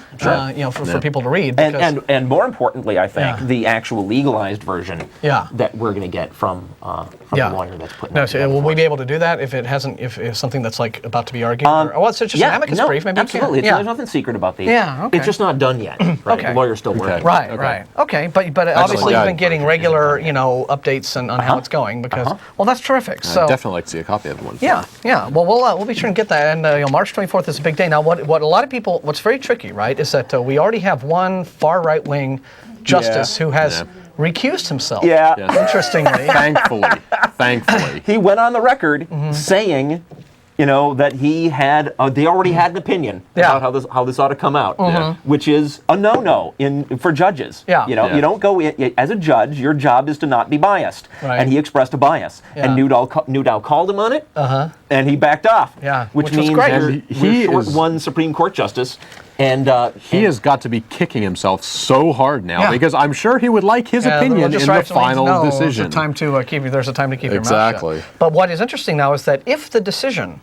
for people to read. And more importantly, I think the actual legalized version that we're going to get from the lawyer that's putting it together. Will we be able to do that if it hasn't, if something that's like about to be argued? It's just an amicus brief. Maybe absolutely. There's nothing secret about these. Yeah, okay. It's just not done yet. Right? Okay. The lawyer's still working. Right. Okay, but obviously you've been getting regular, updates on how it's going because that's terrific. So I'd definitely like to see a copy of the one. Yeah. Well, we'll be sure and get that. And March 24th is a big day. Now, what a lot of people, what's very tricky, right, is that we already have one far right wing justice who has recused himself. Yeah. Interestingly. Thankfully. He went on the record saying, that he had, they already had an opinion about how this ought to come out, which is a no-no for judges. You don't go in, as a judge, your job is to not be biased. Right. And he expressed a bias. And Newdow called him on it, and he backed off. Which was means great. we're short one Supreme Court justice. And he has got to be kicking himself so hard now because I'm sure he would like his opinion in the final decision. There's a time to keep your mouth Exactly. shut. But what is interesting now is that if the decision,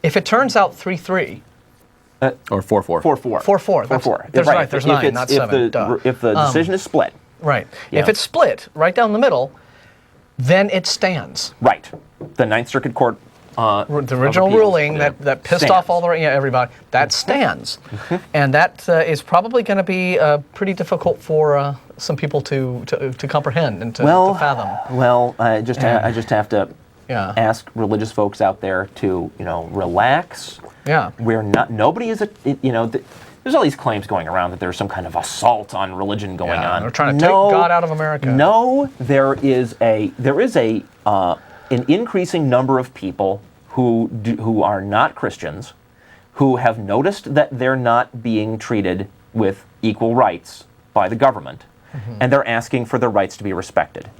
if it turns out 3-3, or 4-4. 4-4. 4-4. There's right. There's 9, not 7. If the decision is split. Right. If it's split right down the middle, then it stands. Right. The Ninth Circuit Court. The original ruling that pissed off all everybody, that stands. And that is probably going to be pretty difficult for some people to comprehend and to fathom. Well, I just have to ask religious folks out there to, relax. Yeah. Nobody is there's all these claims going around that there's some kind of assault on religion going on. They're trying to take God out of America. No, there is an increasing number of people who are not Christians, who have noticed that they're not being treated with equal rights by the government, and they're asking for their rights to be respected.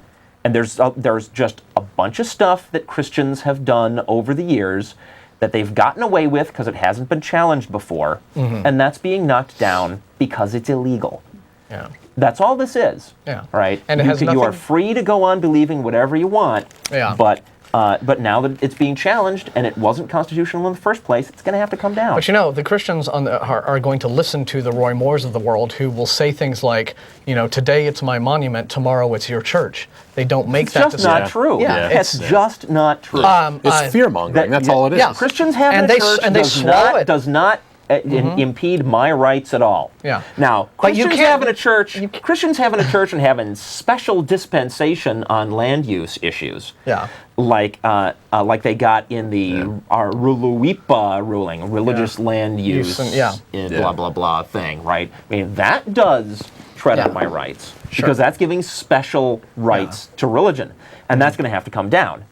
And there's just a bunch of stuff that Christians have done over the years that they've gotten away with because it hasn't been challenged before, and that's being knocked down because it's illegal. Yeah. That's all this is. Yeah. Right? And you are free to go on believing whatever you want, but now that it's being challenged and it wasn't constitutional in the first place, it's going to have to come down. But the Christians are going to listen to the Roy Moores of the world who will say things like, today it's my monument, tomorrow it's your church. They don't make that decision. It's just not true. It's just not true. It's fear-mongering. That's all it is. Yeah. Christians having a church does not impede my rights at all. Yeah. Now, Christians having a church and having special dispensation on land use issues. Yeah. Like they got in the Ruluipa ruling, religious land use, blah blah blah thing, right? I mean, that does tread on my rights because that's giving special rights to religion, and that's going to have to come down.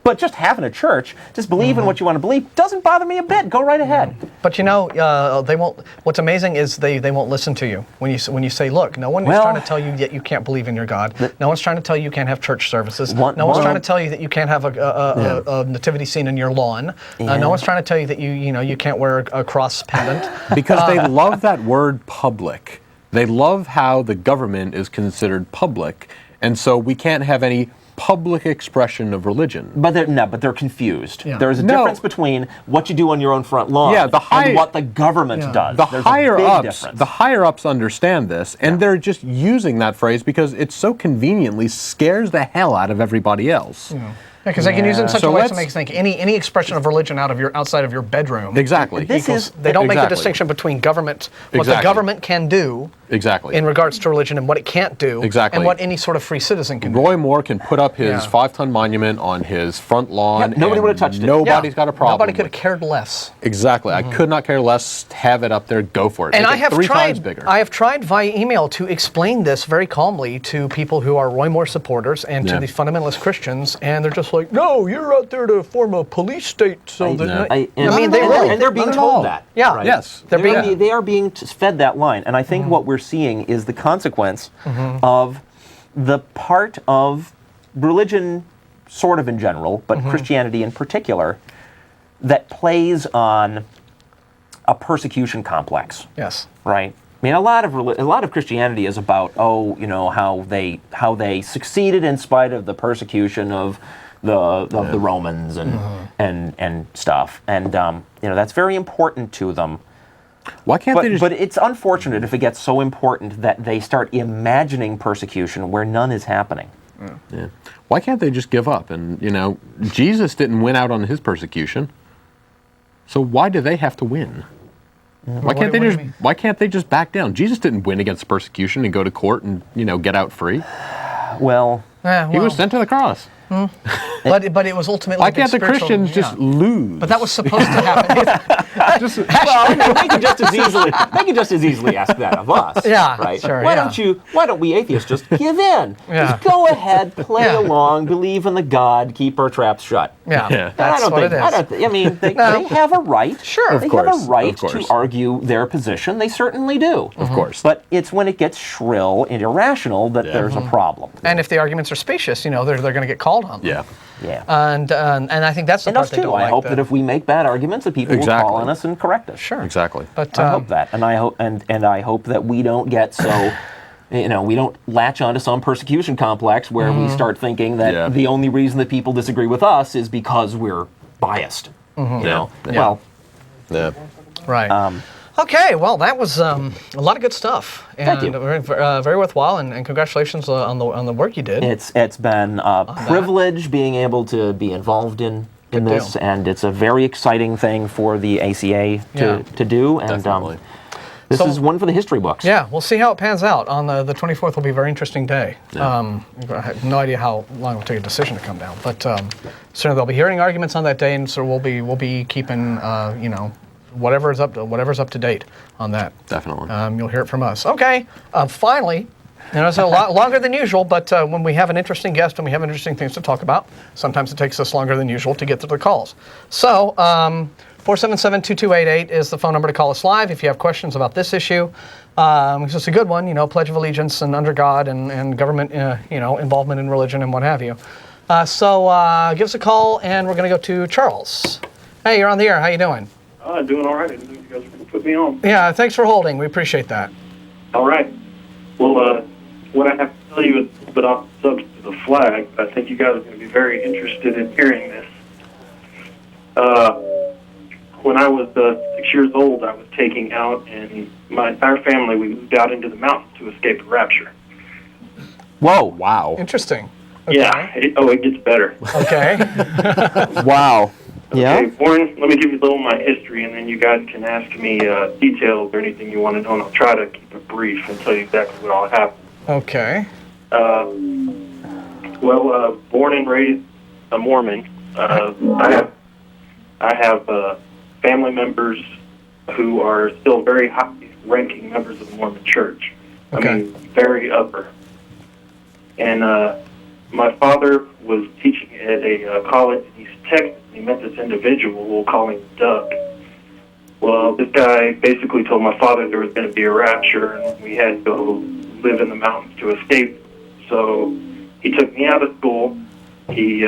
But just having a church, just believe in what you want to believe, doesn't bother me a bit. Go right ahead. But they won't. What's amazing is they won't listen to you when you say, look, no one is trying to tell you that you can't believe in your God. No one's trying to tell you can't have church services. No one's trying to tell you that you can't have a nativity scene in your lawn. No one's trying to tell you that you can't wear a cross pendant. Because they love that word public. They love how the government is considered public, and so we can't have any public expression of religion. But they're confused. Yeah. There's a difference between what you do on your own front lawn and what the government does. The There's higher ups understand this, and they're just using that phrase because it so conveniently scares the hell out of everybody else. Because they can use it in such So a way to let's- make you think any expression of religion outside of your bedroom. Exactly. They don't make the distinction between government, what the Exactly. government can do Exactly. in regards to religion and what it can't do, Exactly. and what any sort of free citizen can do. Roy Moore can put up his Yeah. 5-ton monument on his front lawn. Yeah, nobody and would have touched it. Nobody's got a problem. Nobody could have with it. cared less. Exactly. I could not care less. Have it up there. Go for it. And Make I it have 3 tried. times bigger. I have tried via email to explain this very calmly to people who are Roy Moore supporters and Yeah. to the fundamentalist Christians, and they're just like, "No, you're out there to form a police state." So they're not- and they're being Not at told all. that. Yeah. right? Yes. They're being- They are being fed that line, and I think what we're seeing is the consequence of the part of religion, sort of in general, but Christianity in particular, that plays on a persecution complex. Yes. Right. I mean, a lot of Christianity is about how they succeeded in spite of the persecution of the Romans and stuff, and that's very important to them. Why can't they just? But it's unfortunate if it gets so important that they start imagining persecution where none is happening. Yeah. Why can't they just give up? And Jesus didn't win out on his persecution. So why do they have to win? Why can't they what do you just? mean? Why can't they just back down? Jesus didn't win against persecution and go to court and get out free. Well, He was sent to the cross. but it was ultimately. Why a big can't the spiritual- Christians just lose? But that was supposed to happen. they could just as easily ask that of us. Yeah, right. sure, Why yeah. don't we atheists just give in? Yeah. Just go ahead, play Yeah. along, believe in the God, keep our traps shut. Yeah, Yeah. that's what it is. I mean, they have a right. Sure. they Of have course, a right of course. to argue their position. They certainly do. Of course. But it's when it gets shrill and irrational that there's a problem. And if the arguments are specious, they're going to get called on them. Yeah. Yeah. And I think that's the And part us they too. don't I like. hope that if we make bad arguments, that people will Exactly. call on us and correct us. Sure. Exactly. But I hope that, and I hope and I hope that we don't get so, we don't latch onto some persecution complex where we start thinking that Yeah. the only reason that people disagree with us is because we're biased. You know, Yeah. well, Yeah. right. Okay, well, that was a lot of good stuff, and Thank you. very worthwhile. And congratulations on the work you did. it's been a privilege being able to be involved in this, deal. and it's a very exciting thing for the ACA Yeah. to do, and Definitely. this So- is one for the history books. Yeah, we'll see how it pans out. On the 24th will be a very interesting day. I have no idea how long it will take a decision to come down, but certainly they'll be hearing arguments on that day, and so we'll be keeping whatever's up to date on that. Definitely. You'll hear it from us. Okay, finally. It's a lot longer than usual, but when we have an interesting guest and we have interesting things to talk about, sometimes it takes us longer than usual to get to the calls. So, 477-2288 is the phone number to call us live if you have questions about this issue. It's just a good one, Pledge of Allegiance and under God and government, involvement in religion and what have you. So give us a call, and we're going to go to Charles. Hey, you're on the air. How you doing? Doing all right. I didn't know you guys were going to put me on. Yeah, thanks for holding. We appreciate that. All right. Well, what I have to tell you is a little bit off the subject of the flag, but I think you guys are going to be very interested in hearing this. When I was 6 years old, I was taking out, and my entire family, we moved out into the mountains to escape the rapture. Whoa! Wow. Interesting. Okay. Yeah. It gets better. Okay. Wow! Yeah. Okay, Warren, let me give you a little of my history, and then you guys can ask me details or anything you want to know, and I'll try to keep it brief and tell you exactly what all happened. Okay. Born and raised a Mormon. I have family members who are still very high-ranking members of the Mormon Church. Okay. I mean, very upper. And my father was teaching at a college in East Texas. He met this individual, we'll call him Doug. Well, this guy basically told my father there was going to be a rapture, and we had to go live in the mountains to escape. So he took me out of school. He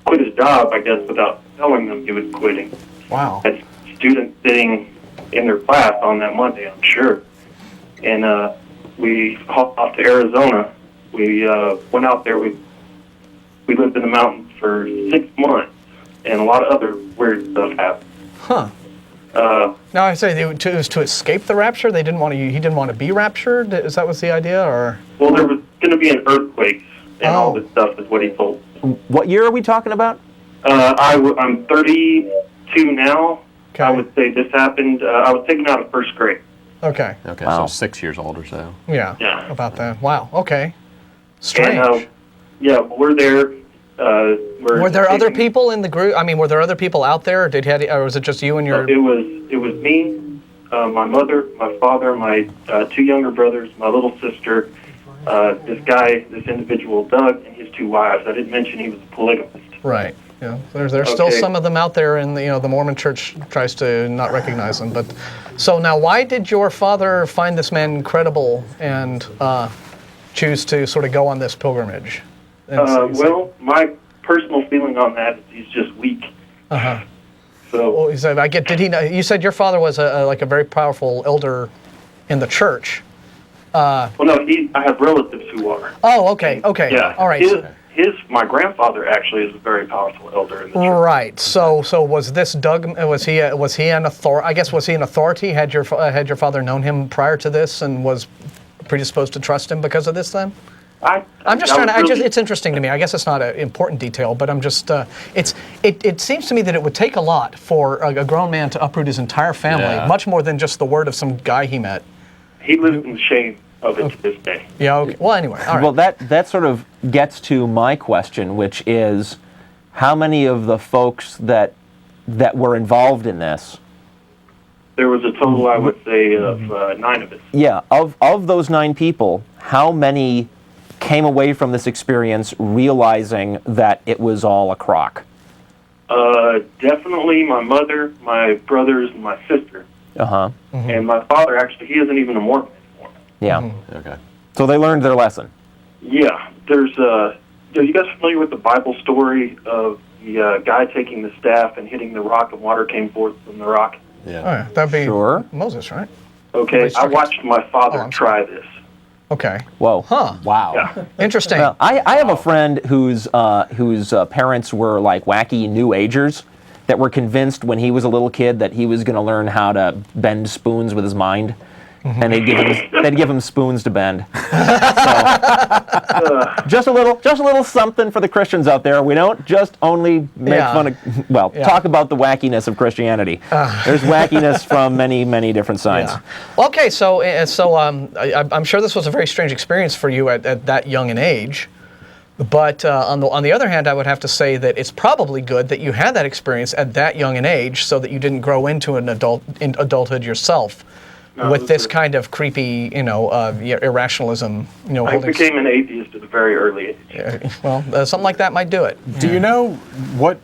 quit his job, I guess, without telling them he was quitting. Wow. Had students sitting in their class on that Monday, I'm sure. And we hauled off to Arizona. We went out there. We lived in the mountains for 6 months, and a lot of other weird stuff happened. Huh. Now I say it was to escape the rapture. He didn't want to be raptured. Is that was the idea, or? Well, there was going to be an earthquake, and all this stuff is what he told What year are we talking about? I'm 32 now. Okay. I would say this happened. I was taken out of first grade. Okay. Okay, Wow. so 6 years old or so. Yeah. Yeah. About that. Wow. Okay. Strange. And, yeah, we're there. Were there other people in the group? I mean, were there other people out there, or was it just you and your? It was me, my mother, my father, my 2 younger brothers, my little sister, this individual Doug, and his 2 wives. I didn't mention he was a polygamist. Right. Yeah. There's still Okay. some of them out there, and the Mormon Church tries to not recognize them. But so now, why did your father find this man credible and choose to sort of go on this pilgrimage? Well, my personal feeling on that is he's just weak. Uh-huh. So, Well, he said, did he know? You said your father was like a very powerful elder in the church. well, no, I have relatives who are. Oh, okay. Yeah. All right. My grandfather actually is a very powerful elder in the church. Right. So was this Doug? Was he an authority? I guess was he an authority? Had your father known him prior to this and was predisposed to trust him because of this? Then I'm just trying to. It's interesting to me. I guess it's not an important detail, but I'm just. It seems to me that it would take a lot for a grown man to uproot his entire family, Yeah. much more than just the word of some guy he met. He lives in the shame of it to this day. Yeah. Okay. Well, anyway. All right. Well, that sort of gets to my question, which is, how many of the folks that were involved in this? There was a total, I would say, of 9 of us. Yeah, of those 9 people, how many came away from this experience realizing that it was all a crock? Definitely my mother, my brothers, and my sister. Uh-huh. And my father, actually, he isn't even a Mormon anymore. Yeah. Okay. So they learned their lesson. Yeah, there's are you guys familiar with the Bible story of the guy taking the staff and hitting the rock and water came forth from the rock? Yeah. All right. That'd be Sure. Moses, right? Okay, I watched my father I'm try this. Okay. Whoa. Huh. Wow. Yeah. Interesting. Well, I have a friend whose parents were like wacky New Agers that were convinced when he was a little kid that he was going to learn how to bend spoons with his mind, and they'd give him spoons to bend. So, just a little something for the Christians out there. We don't just only make fun of talk about the wackiness of Christianity. There's wackiness from many different sides. Yeah. Okay, so I'm sure this was a very strange experience for you at that young an age. But on the other hand, I would have to say that it's probably good that you had that experience at that young an age, so that you didn't grow into adulthood yourself with this kind of creepy, irrationalism. I became an atheist at a very early age. Something like that might do it. Do you know what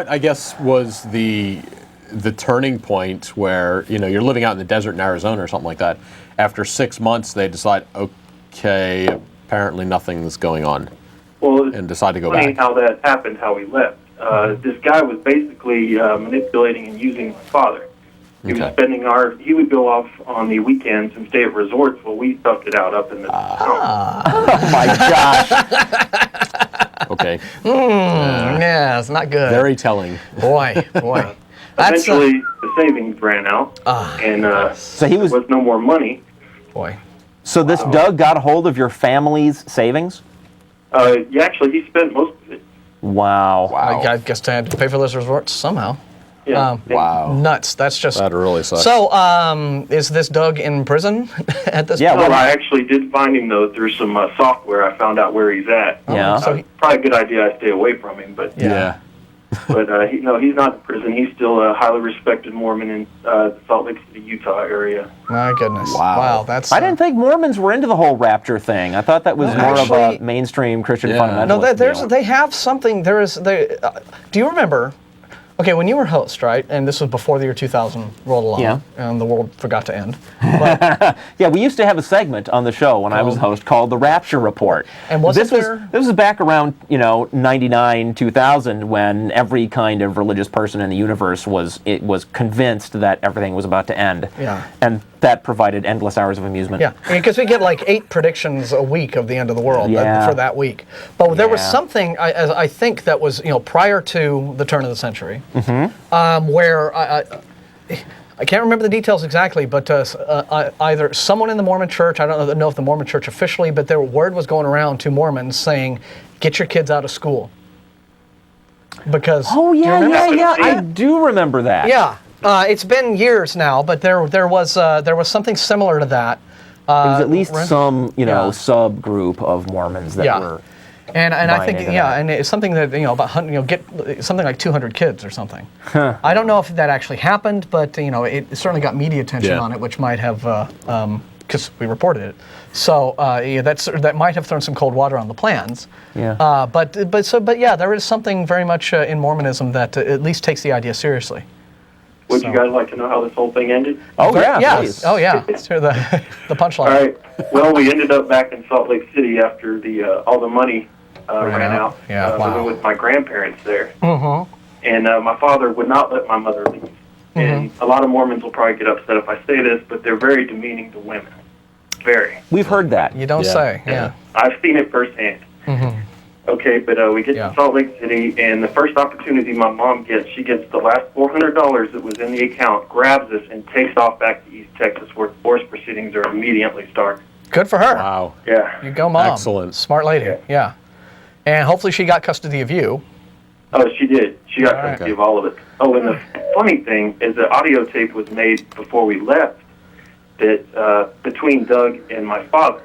I guess was the turning point where you're living out in the desert in Arizona or something like that? After 6 months, they decide, okay, apparently nothing's going on. Well, And decide to go funny back. how that happened, how we left. This guy was basically manipulating and using my father. He was spending he would go off on the weekends and stay at resorts while we stuffed it out up in the mountains. Oh my gosh. Okay. Yeah, it's not good. Very telling. Boy. That's Eventually, the savings ran out, and So he there was no more money. boy. So this Doug got a hold of your family's savings? Actually, he spent most of it. Wow. I guess I had to pay for those resorts somehow. Yeah. Wow. Nuts. That's just. That really sucks. So, is this Doug in prison at this Yeah, point? Well, I actually did find him, though, through some software. I found out where he's at. Yeah. So Probably a good idea I stay away from him, but Yeah. he's not in prison. He's still a highly respected Mormon in the Salt Lake City, Utah area. My goodness. Wow. That's. I didn't think Mormons were into the whole rapture thing. I thought that was more of Actually- a mainstream Christian Yeah. fundamentalist. No, deal. they have something. Do you remember? Okay, when you were host, right, and this was before the year 2000 rolled along, Yeah. and the world forgot to end. But, Yeah, we used to have a segment on the show when I was host called the Rapture Report. And was this it there? This was back around 99, 2000 when every kind of religious person in the universe was convinced that everything was about to end. Yeah. And that provided endless hours of amusement. yeah, because we get like 8 predictions a week of the end of the world Yeah. for that week. But there was Yeah. something I think that was prior to the turn of the century, where I can't remember the details exactly, but either someone in the Mormon Church, I don't know if the Mormon Church officially, but their word was going around to Mormons saying, "Get your kids out of school." because Oh do you yeah, remember? yeah, yeah. I do remember that. Yeah, it's been years now, but there was something similar to that. There was at least Right? some, Yeah. subgroup of Mormons that Yeah. were. And I buying think into yeah, that. and it's something that about get something like 200 kids or something. I don't know if that actually happened, but it certainly got media attention Yeah. on it, which might have because we reported it. So that might have thrown some cold water on the plans. Yeah. But yeah, there is something very much in Mormonism that at least takes the idea seriously. Would you guys like to know how this whole thing ended? Oh yeah. Yes. Please. Oh yeah. Let's hear the punchline. All right. Well, we ended up back in Salt Lake City after all the money ran out. Yeah, wow. Living with my grandparents there. Mm-hmm. And my father would not let my mother leave. And a lot of Mormons will probably get upset if I say this, but they're very demeaning to women. Very. We've heard that. You don't Yeah. say. Yeah. I've seen it firsthand. Mm-hmm. Okay, but we get Yeah. to Salt Lake City, and the first opportunity my mom gets, she gets the last $400 that was in the account, grabs us, and takes off back to East Texas, where divorce proceedings are immediately started. Good for her. Wow. Yeah. You go, Mom. Excellent. Smart lady. Yeah. Yeah. And hopefully she got custody of you. Oh, she did. She got All right. custody of all of it. Oh, and the funny thing is the audio tape was made before we left that between Doug and my father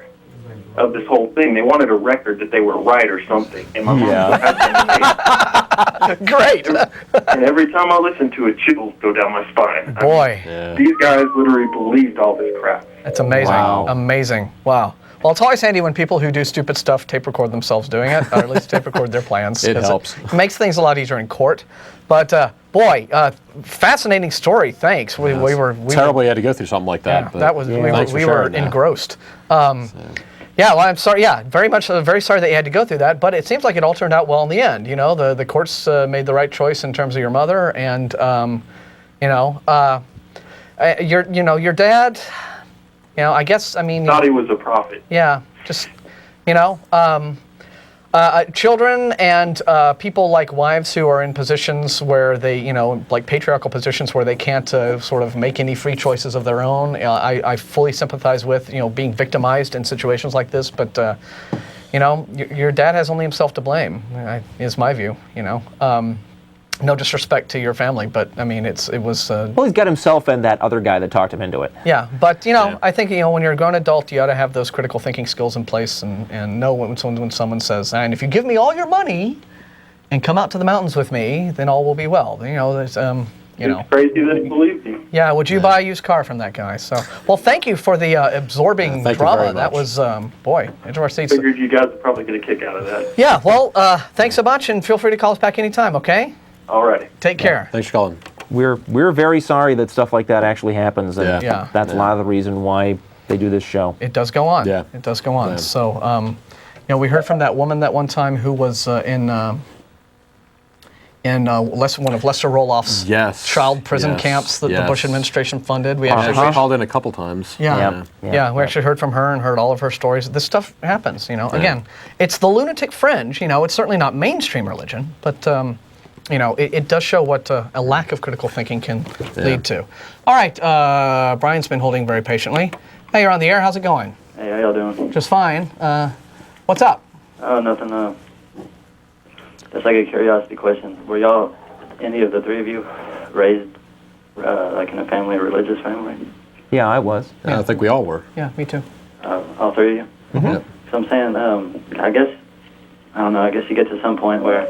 of this whole thing. They wanted a record that they were right or something. And my mom had Great. and every time I listen to it, chills go down my spine. Boy, Yeah. These guys literally believed all this crap. that's amazing. Wow. Amazing. Wow. Well, it's always handy when people who do stupid stuff tape record themselves doing it, or at least tape record their plans. It 'cause helps. It makes things a lot easier in court. But boy, fascinating story. Thanks. We were Terrible you had to go through something like that. Yeah, but that was thanks for we were sharing that. engrossed. Yeah, well, I'm sorry. Yeah, very sorry that you had to go through that. But it seems like it all turned out well in the end. The courts made the right choice in terms of your mother, and your dad. I guess Thought he was a prophet. yeah, just children and people like wives who are in positions where they, like patriarchal positions where they can't sort of make any free choices of their own. I fully sympathize with, being victimized in situations like this. But, your dad has only himself to blame, is my view, No disrespect to your family, but I mean, it was. Well, he's got himself and that other guy that talked him into it. Yeah, but I think when you're a grown adult, you ought to have those critical thinking skills in place and know when someone says, and if you give me all your money and come out to the mountains with me, then all will be well. There's It's crazy that he believed me. Yeah, would you buy a used car from that guy? So, well, thank you for the absorbing thank you drama. very That much. was boy, edge of our seats. Figured you guys would probably get a kick out of that. Yeah, well, thanks so much, and feel free to call us back anytime. Okay, Alrighty. take care. Thanks for calling. We're very sorry that stuff like that actually happens, and Yeah. that's a lot of the reason why they do this show. It does go on. Yeah. It does go on. Yeah. So, we heard from that woman that one time who was in one of Lester Roloff's Yes. child prison Yes. camps that the Yes. Bush administration funded. We Yeah, actually she called in a couple times. Yeah. Yep. Yeah, we actually heard from her and heard all of her stories. This stuff happens, Again, it's the lunatic fringe, It's certainly not mainstream religion, but, it does show what a lack of critical thinking can lead to. All right, Brian's been holding very patiently. Hey, you're on the air. How's it going? Hey, how y'all doing? Just fine. What's up? Oh, nothing. Just like a curiosity question. Were y'all, any of the three of you, raised like in a family, a religious family? Yeah, I was. I think we all were. Yeah, me too. All three of you? Yep. So I'm saying, I guess you get to some point where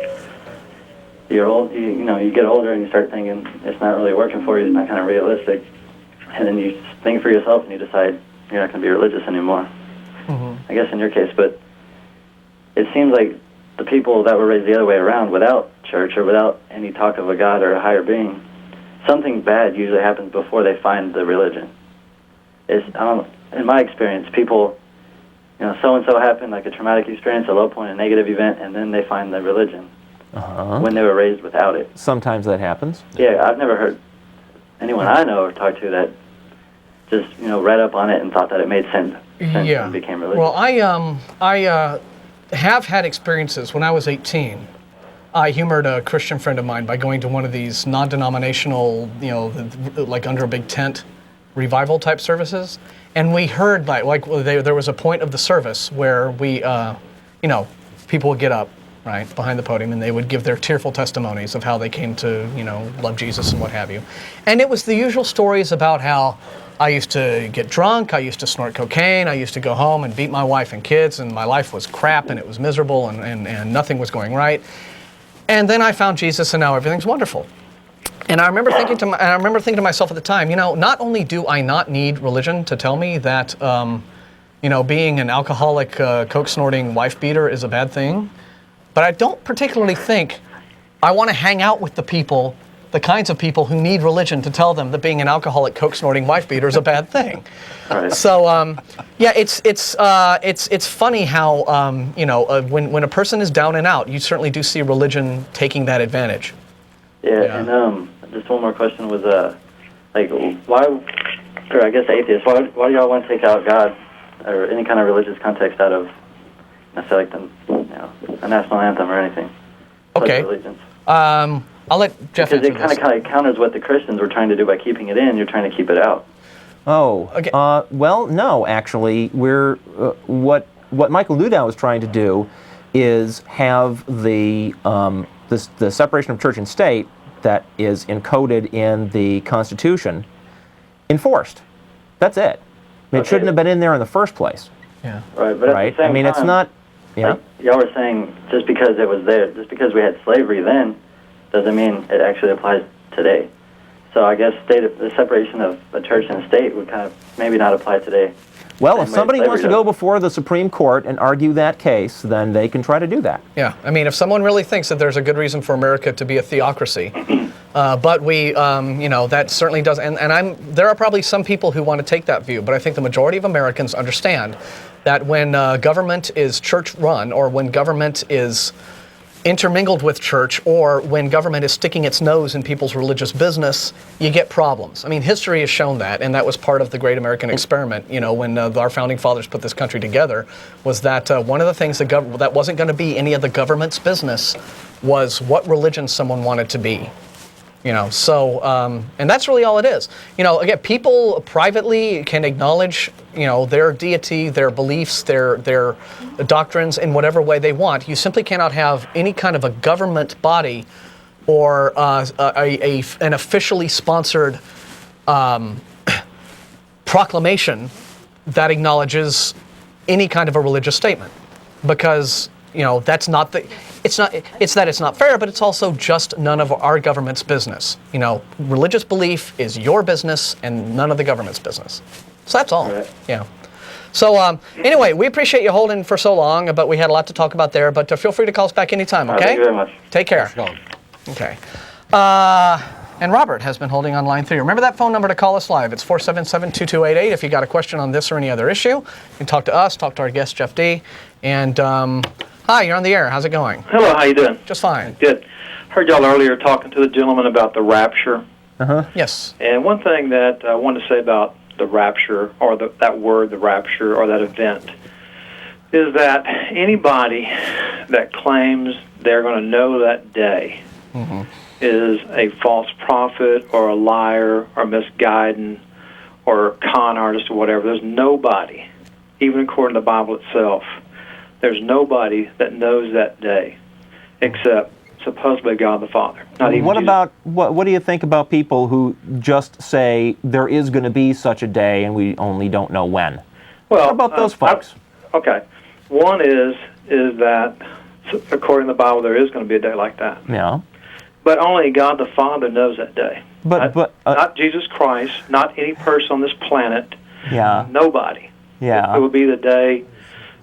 you're old, you get older and you start thinking it's not really working for you, it's not kind of realistic. And then you think for yourself and you decide you're not going to be religious anymore. I guess in your case, but it seems like the people that were raised the other way around, without church or without any talk of a God or a higher being, something bad usually happens before they find the religion. In my experience, people, so-and-so happened, like a traumatic experience, a low point, a negative event, and then they find the religion when they were raised without it. Sometimes that happens. Yeah, I've never heard anyone I know or talked to that just, read up on it and thought that it made sense and became religious. Well, I have had experiences when I was 18. I humored a Christian friend of mine by going to one of these non-denominational, like under a big tent revival type services. And we heard there was a point of the service where we, people would get up right, behind the podium, and they would give their tearful testimonies of how they came to, love Jesus and what have you. And it was the usual stories about how I used to get drunk, I used to snort cocaine, I used to go home and beat my wife and kids, and my life was crap and it was miserable and nothing was going right. And then I found Jesus and now everything's wonderful. And I remember thinking to myself at the time, not only do I not need religion to tell me that, being an alcoholic, coke-snorting wife beater is a bad thing, but I don't particularly think I want to hang out with the kinds of people who need religion to tell them that being an alcoholic, coke-snorting wife beater is a bad thing. Right. So, it's funny how, when a person is down and out, you certainly do see religion taking that advantage. Yeah. And just one more question was, why, or I guess atheists, why do y'all want to take out God or any kind of religious context out of necessarily a national anthem or anything? Okay. Allegiance? I'll let Jeff answer because it kind of counters what the Christians were trying to do by keeping it in. You're trying to keep it out. Oh, okay. Well, no, actually, we're what Michael Ludow was trying to do is have the separation of church and state that is encoded in the Constitution enforced. That's it. It shouldn't have been in there in the first place. Yeah. Right, but at the same time, it's not. Yeah. Like, y'all were saying just because it was there, just because we had slavery then, doesn't mean it actually applies today. So I guess the separation of a church and a state would kind of maybe not apply today. Well, if somebody wants to go before the Supreme Court and argue that case, then they can try to do that. Yeah, I mean, if someone really thinks that there's a good reason for America to be a theocracy, but we, that certainly does, and there are probably some people who want to take that view, but I think the majority of Americans understand that when government is church-run, or when government is intermingled with church, or when government is sticking its nose in people's religious business, you get problems. I mean, history has shown that, and that was part of the great American experiment, when our founding fathers put this country together, was that one of the things that wasn't going to be any of the government's business was what religion someone wanted to be. And that's really all it is. Again, people privately can acknowledge, their deity, their beliefs, their doctrines in whatever way they want. You simply cannot have any kind of a government body or an officially sponsored proclamation that acknowledges any kind of a religious statement, because that's not it's that it's not fair, but it's also just none of our government's business. Religious belief is your business and none of the government's business. So that's all. Right. Yeah. So anyway, we appreciate you holding for so long, but we had a lot to talk about there. But feel free to call us back anytime, okay? Thank you very much. Take care. Okay. And Robert has been holding on line 3. Remember that phone number to call us live. It's 477-2288. If you got a question on this or any other issue, you can talk to us, talk to our guest, Jeff D. And hi, you're on the air. How's it going? Hello, how you doing? Just fine. Good. Heard y'all earlier talking to the gentleman about the rapture. Yes. And one thing that I wanted to say about the rapture, or that word, the rapture, or that event, is that anybody that claims they're going to know that day is a false prophet or a liar or misguiding or con artist or whatever. There's nobody, even according to the Bible itself, there's nobody that knows that day except supposedly God the Father. Not even What Jesus. about what do you think about people who just say there is going to be such a day and we only don't know when? Well, what about those folks? Okay. One is that according to the Bible there is going to be a day like that. Yeah. But only God the Father knows that day. Not Jesus Christ, not any person on this planet. Yeah. Nobody. Yeah. It will be the day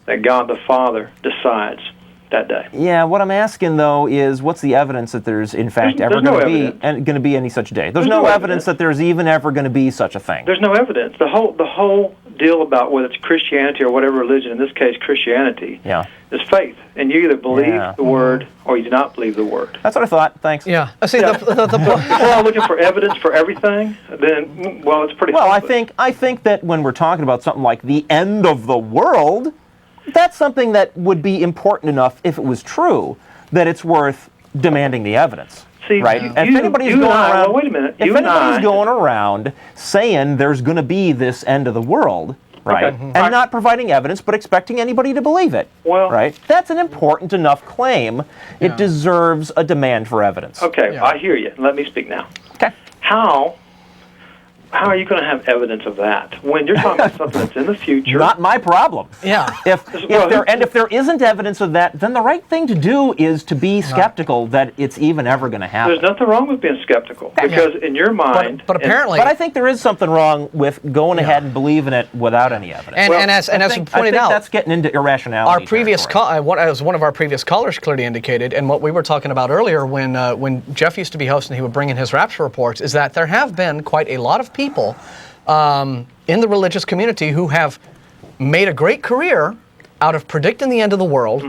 that God the Father decides that day. Yeah, what I'm asking though is, what's the evidence that there's in fact ever going to be any such day? There's no evidence that there's even ever going to be such a thing. There's no evidence. The whole deal about whether it's Christianity or whatever religion, in this case Christianity, is faith. And you either believe the word or you do not believe the word. That's what I thought. Thanks. Yeah. See, If we're all looking for evidence for everything, then, well, it's pretty hopeless. I think that when we're talking about something like the end of the world, that's something that would be important enough, if it was true, that it's worth demanding the evidence. See, right? If anybody's going around, wait a minute. If anybody's going around saying there's going to be this end of the world, right? Okay. And not providing evidence, but expecting anybody to believe it. Well- right? That's an important enough claim. It deserves a demand for evidence. Okay, Yeah. I hear you. Let me speak now. Okay. How are you going to have evidence of that when you're talking about something that's in the future? Not my problem. Yeah. If Well, there isn't evidence of that, then the right thing to do is to be skeptical that it's even ever going to happen. There's nothing wrong with being skeptical because in your mind, But apparently, But I think there is something wrong with going ahead and believing it without any evidence. and as you pointed out, that's getting into irrationality. our previous as one of our previous callers clearly indicated, and what we were talking about earlier when Jeff used to be hosting, he would bring in his rapture reports, is that there have been quite a lot of people in the religious community who have made a great career out of predicting the end of the world,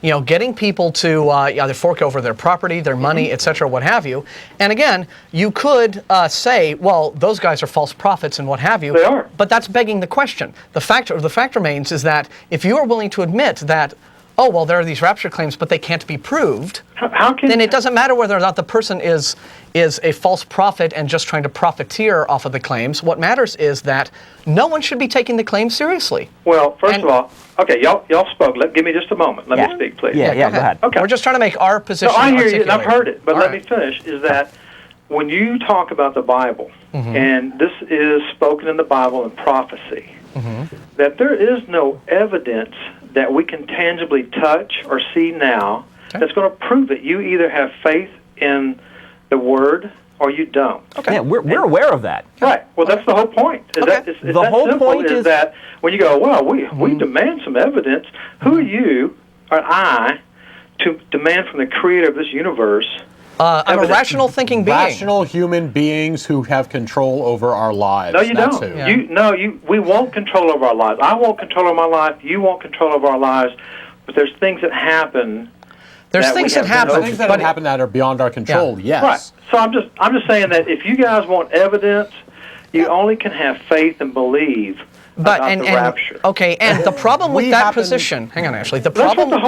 you know, getting people to either fork over their property, their money, etc., what have you. And again, you could say, well, those guys are false prophets and what have you. They are. But that's begging the question. The fact remains is that if you are willing to admit that, oh, well, there are these rapture claims, but they can't be proved, how can then it doesn't matter whether or not the person is a false prophet and just trying to profiteer off of the claims. What matters is that no one should be taking the claims seriously. Well, first of all, okay, y'all spoke. Give me just a moment. Let me speak, please. Yeah, go ahead. Okay. We're just trying to make our position No, I hear you, and I've articulated. heard it, but All let right. me finish, is that when you talk about the Bible, and this is spoken in the Bible in prophecy, that there is no evidence that we can tangibly touch or see now that's going to prove it. You either have faith in the Word or you don't. Yeah, we're aware of that. Right. Well, that's the whole point. Is that, it's The that whole simple, point is that when you go, well, we demand some evidence, who are you or I to demand from the creator of this universe? I'm a rational thinking being. Rational human beings who have control over our lives. No, you That's don't. who. We won't control over our lives. I won't control over my life. You won't control over our lives. But there's things that happen. There's that we things that have no happen. The things that have happened that are beyond our control, yes. Right. So I'm just saying that if you guys want evidence, you only can have faith and believe But about the rapture. okay, and the problem with We that happen- position, hang on, Ashley. That's what the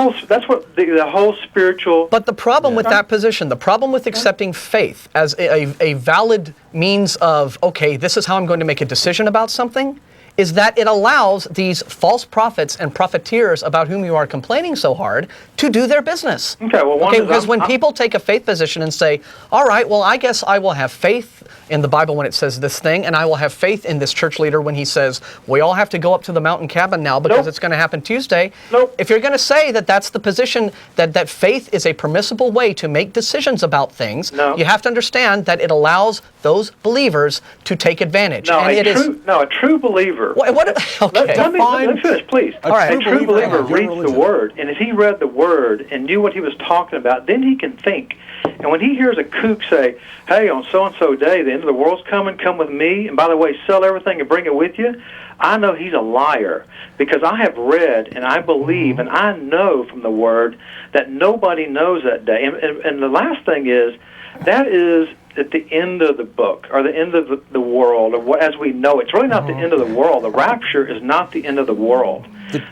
whole spiritual. But the problem with that position, the problem with accepting faith as a valid means of, okay, this is how I'm going to make a decision about something, is that it allows these false prophets and profiteers about whom you are complaining so hard to do their business. Okay, well, one is because when people take a faith position and say, all right, well, I guess I will have faith in the Bible when it says this thing, and I will have faith in this church leader when he says, we all have to go up to the mountain cabin now because Nope. it's going to happen Tuesday. Nope. If you're going to say that that's the position, that faith is a permissible way to make decisions about things, No. you have to understand that it allows those believers to take advantage. No, and a true believer. What, okay. Let me finish, please. All right. A true believer of your reads the religion. Word, and if he read the Word and knew what he was talking about, then he can think. And when he hears a kook say, hey, on so-and-so day, the end of the world's coming, come with me, and by the way, sell everything and bring it with you, I know he's a liar because I have read and I believe and I know from the Word that nobody knows that day. And the last thing is, that is at the end of the book or the end of the world or what, as we know it. It's really not the end of the world. The rapture is not the end of the world.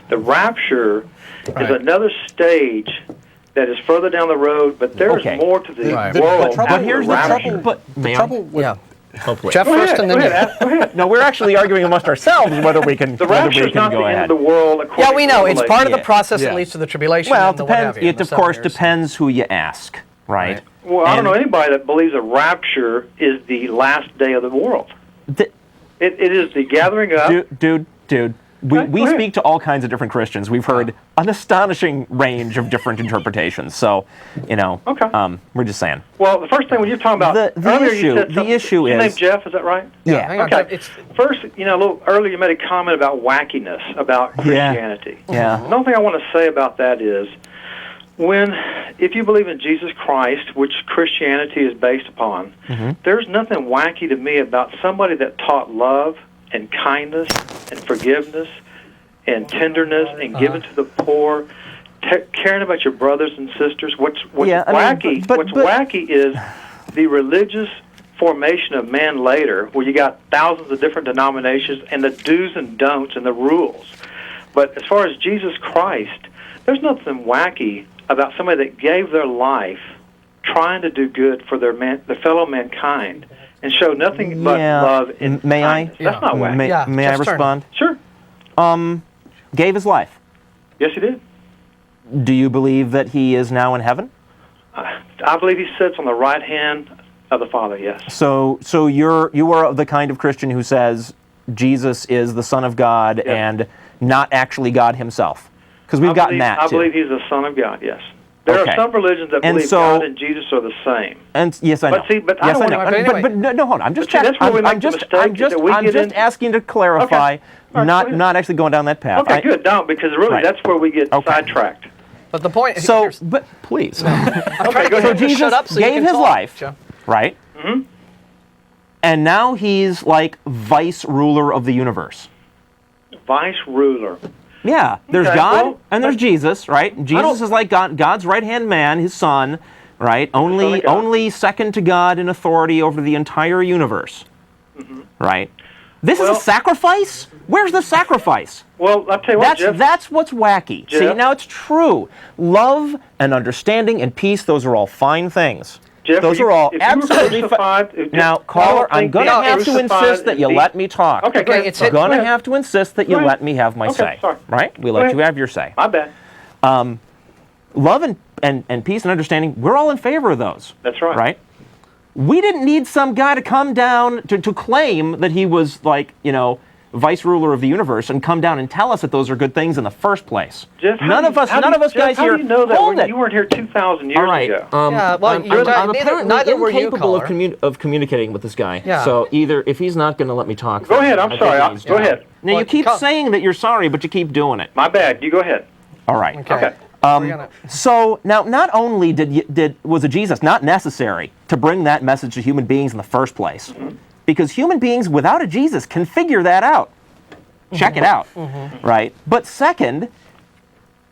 The rapture is another stage that is further down the road, but there's Okay. more to the Right. world. trouble- after here's the the rapture. trouble. But The trouble with Yeah. Jeff Go first ahead, and go then ahead, go ahead. no, we're actually arguing amongst ourselves whether we can, The whether rapture we is can not go the end ahead. of the world. Yeah, according we to know. It's Revelation. part of the Yeah. process Yeah. that leads to the tribulation. Well, and the what have you, it the of 7 course years. depends who you ask, right? Well, I don't And know anybody that believes a rapture is the last day of the world. th- It is the gathering up. Dude. Okay, We go ahead. speak to all kinds of different Christians. We've heard an astonishing range of different interpretations. So, Okay. we're just saying. Well, the first thing when you're talking about The earlier, issue- you said the something- issue your name is- Jeff. Is that right? Yeah. Hang on, Okay. Jeff, it's, First, a little earlier you made a comment about wackiness about Christianity. Yeah. The only thing I want to say about that is if you believe in Jesus Christ, which Christianity is based upon, there's nothing wacky to me about somebody that taught love and kindness and forgiveness and tenderness and giving to the poor, caring about your brothers and sisters. What's Yeah, I mean, wacky? but- What's wacky is the religious formation of man later, where you got thousands of different denominations and the do's and don'ts and the rules. But as far as Jesus Christ, there's nothing wacky about somebody that gave their life trying to do good for their fellow mankind and show nothing but Yeah. love and May I? kindness. That's not wacky. May I Jeff's turn. respond? Sure. gave his life. Yes, he did. Do you believe that he is now in heaven? I believe he sits on the right hand of the Father, yes. So you are the kind of Christian who says Jesus is the Son of God and not actually God himself? Because we've gotten that, I too. believe he's the Son of God, yes. There are some religions that believe God and Jesus are the same. And yes, I know. But see, but yes, I know. Anyway. But no, hold on. I'm just see, that's where we make the mistake I'm just asking to clarify, Okay. All right, not actually going down that path. Okay, good. No, because really that's where we get sidetracked. But the point. So, but please. Okay, go So ahead. Jesus shut up so you gave can his talk, life, Joe. right? Mm-hmm. And now he's like vice ruler of the universe. Vice ruler. Yeah, there's Okay, God well, and there's Jesus, right? And Jesus is like God's right-hand man, his son, right? Only second to God in authority over the entire universe, right? This is a sacrifice? Where's the sacrifice? Well, I'll tell you what, Jeff. That's what's wacky. See, Jeff? now it's true. Love and understanding and peace, those are all fine things. Jeff, Those are all absolutely fine. Now, caller, I'm going to have to insist that you let me talk. Okay, go ahead. I'm going to have to insist that you let me have my Okay, say. sorry. Right? We Go let ahead. you have your say. My bad. Love and peace and understanding, we're all in favor of those. That's right. Right? We didn't need some guy to come down to claim that he was like, vice ruler of the universe and come down and tell us that those are good things in the first place. Jeff, None of us guys how here. do you know that hold when it. you weren't here 2,000 years All right. ago? Yeah, well, I'm apparently neither were you, incapable caller. of communicating with this guy. Yeah. So either if he's not going to let me talk. Go ahead. I'm I sorry. think he's Go done. ahead. Now Well, you keep saying that you're sorry, but you keep doing it. My bad. You go ahead. All right. Okay. Okay. We're gonna- So now, not only was a Jesus not necessary to bring that message to human beings in the first place, because human beings without a Jesus can figure that out. Check it out, right? But second,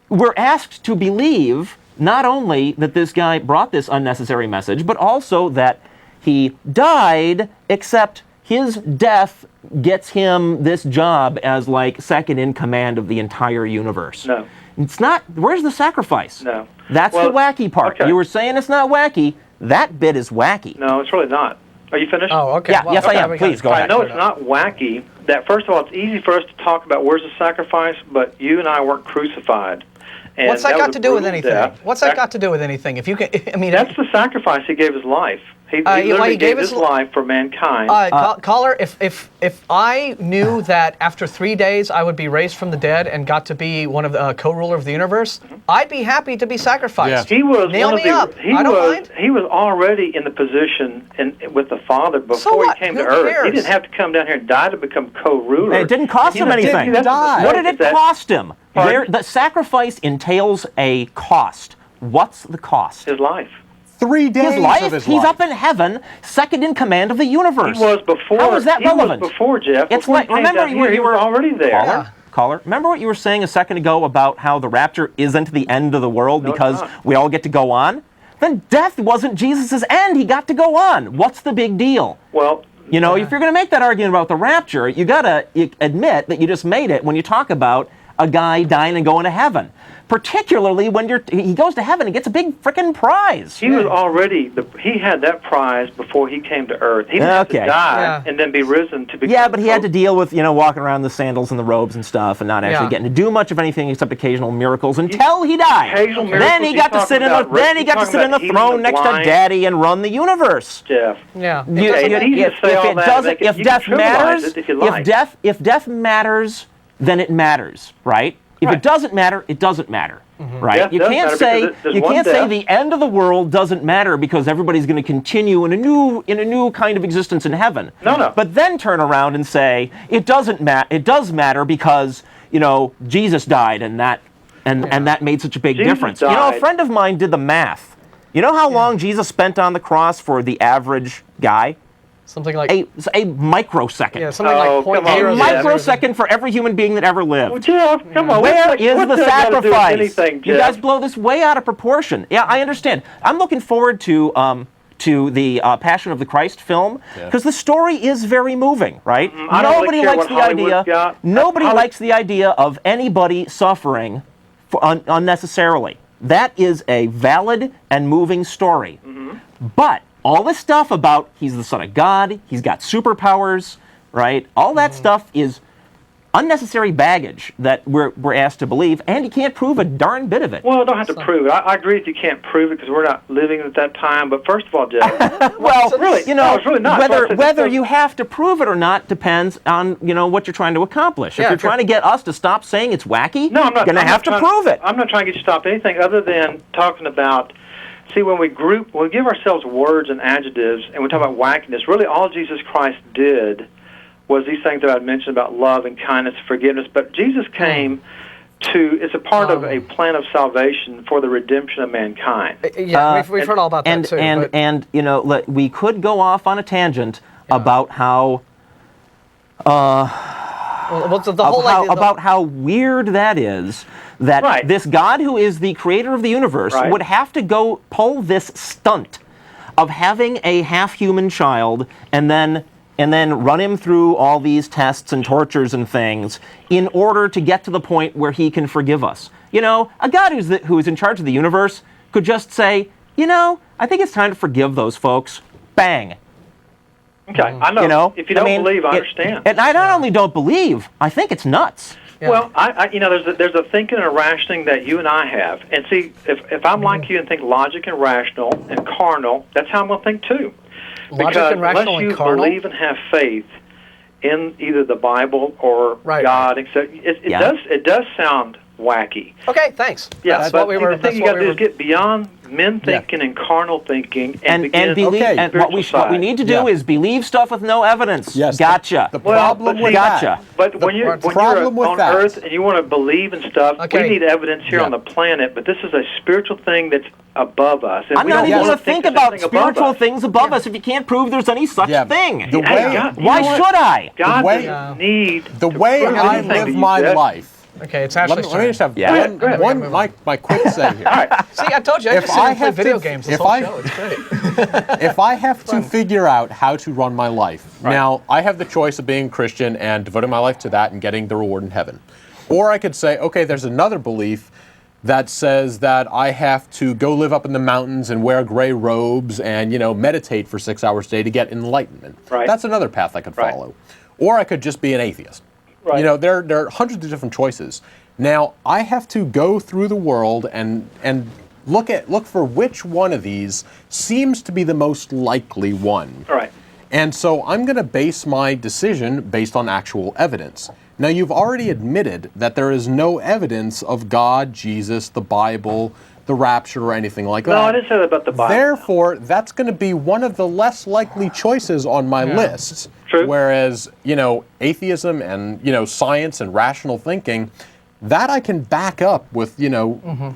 we're asked to believe not only that this guy brought this unnecessary message, but also that he died, except his death gets him this job as like second in command of the entire universe. No. It's not. Where's the sacrifice? No. That's Well, the wacky part. okay. You were saying it's not wacky. That bit is wacky. No, it's really not. Are you finished? Oh, okay. Yeah, Well, yes, I okay, am. we got Please, it. go I ahead. know it's not wacky. That first of all, it's easy for us to talk about where's the sacrifice, but you and I weren't crucified. And What's that was got a to do with brutal anything? death. What's that got to do with anything? If you can, I mean, That's the sacrifice. He gave his life. He well, literally he gave gave his his life for mankind. caller, if I knew that after 3 days I would be raised from the dead and got to be one of the co-ruler of the universe, I'd be happy to be sacrificed. He was Nail one of me the. up. He I don't was. mind. He was already in the position with the Father before So what? he came Who to Earth. cares? He didn't have to come down here and die to become co-ruler. It didn't cost him anything. What did it cost him? Pardon? The sacrifice entails a cost. What's the cost? His life. 3 days His life? of his He's life. up in heaven, second in command of the universe. He was before. How is that he relevant? Was before Jeff. It's Before like, he came remember down here, he was already there. Caller, remember what you were saying a second ago about how the rapture isn't the end of the world No, it's because not. we all get to go on? Then death wasn't Jesus' end. He got to go on. What's the big deal? Well, You know, if you're going to make that argument about the rapture, you got to admit that you just made it when you talk about a guy dying and going to heaven. Particularly when he goes to heaven and gets a big frickin' prize. he was already. He had that prize before he came to Earth. He didn't have to die and then be risen to become. Yeah, but he had to deal with, walking around the sandals and the robes and stuff and not actually getting to do much of anything except occasional miracles until he died. Occasional Then miracles, he got to sit in the throne next to Daddy and run the universe. Jeff. Yeah. If death matters, if death matters, then it matters, right? If it doesn't matter, it doesn't matter, right? Death You does can't matter say because there's one say death. the end of the world doesn't matter because everybody's going to continue in a new kind of existence in heaven. No. But then turn around and say it doesn't matter. It does matter because Jesus died and that made such a big Jesus difference. died. A friend of mine did the math. You know how long Jesus spent on the cross for the average guy? Something like A microsecond. yeah, something Oh, like come on, A .0. Jeff. microsecond for every human being that ever lived. Well, Jeff, come on. Where what's is that- the what's that got to do with sacrifice? anything, You Jeff? guys blow this way out of proportion. Yeah, I understand. I'm looking forward to the Passion of the Christ film because the story is very moving, right? I don't Nobody really care likes what the Hollywood's idea. got. Nobody likes the idea of anybody suffering unnecessarily. That is a valid and moving story. But all this stuff about he's the Son of God, he's got superpowers, right? All that stuff is unnecessary baggage that we're asked to believe, and you can't prove a darn bit of it. Well, I don't have to prove it. I agree if you can't prove it because we're not living at that time. But first of all, Jeff, Well, really, you know, it's really not. whether you have to prove it or not depends on what you're trying to accomplish. Yeah, if you're trying to get us to stop saying it's wacky, No, I'm not. you're going to have to prove it. I'm not trying to get you to stop anything other than talking about. See, when we give ourselves words and adjectives, and we talk about wackiness, really all Jesus Christ did was these things that I mentioned about love and kindness, forgiveness. But Jesus came it's a part of a plan of salvation for the redemption of mankind. Yeah, we've heard all about that too. And we could go off on a tangent about how about how weird that is. That this God who is the creator of the universe would have to go pull this stunt of having a half-human child and then run him through all these tests and tortures and things in order to get to the point where he can forgive us. You know, a God who is in charge of the universe could just say, I think it's time to forgive those folks. Bang. Okay, I know. If you don't believe, I understand. And I not only don't believe, I think it's nuts. Yeah. Well, there's a thinking and a rationing that you and I have. And see, if I'm like you and think logic and rational and carnal, that's how I'm going to think too. Logic because and rational unless you and carnal? believe and have faith in either the Bible or God, it does sound wacky. Okay, thanks. Yeah, that's but what we were. the thing you got to do is get beyond men thinking and carnal thinking and believe. And what we need to do is believe stuff with no evidence. Yes. Gotcha. The problem with gotcha. But when you're on Earth and you want to believe in stuff, we need evidence here on the planet. But this is a spiritual thing that's above us. And I'm not even going to think about spiritual things above us if you can't prove there's any such thing. Why should I? God doesn't need the way I live my life. Okay, it's Ashley's Let me just have my quick say here. All right. See, I told you, I just play video games this whole show. It's great. If I have to figure out how to run my life, now I have the choice of being Christian and devoting my life to that and getting the reward in heaven. Or I could say, okay, there's another belief that says that I have to go live up in the mountains and wear gray robes and, meditate for 6 hours a day to get enlightenment. Right. That's another path I could follow. Or I could just be an atheist. Right. There are hundreds of different choices. Now, I have to go through the world and look for which one of these seems to be the most likely one. All right. And so I'm going to base my decision based on actual evidence. Now, you've already admitted that there is no evidence of God, Jesus, the Bible, the rapture, or anything like that. No, I didn't say that about the Bible. Therefore, that's going to be one of the less likely choices on my list. True. Whereas, atheism and, science and rational thinking, that I can back up with,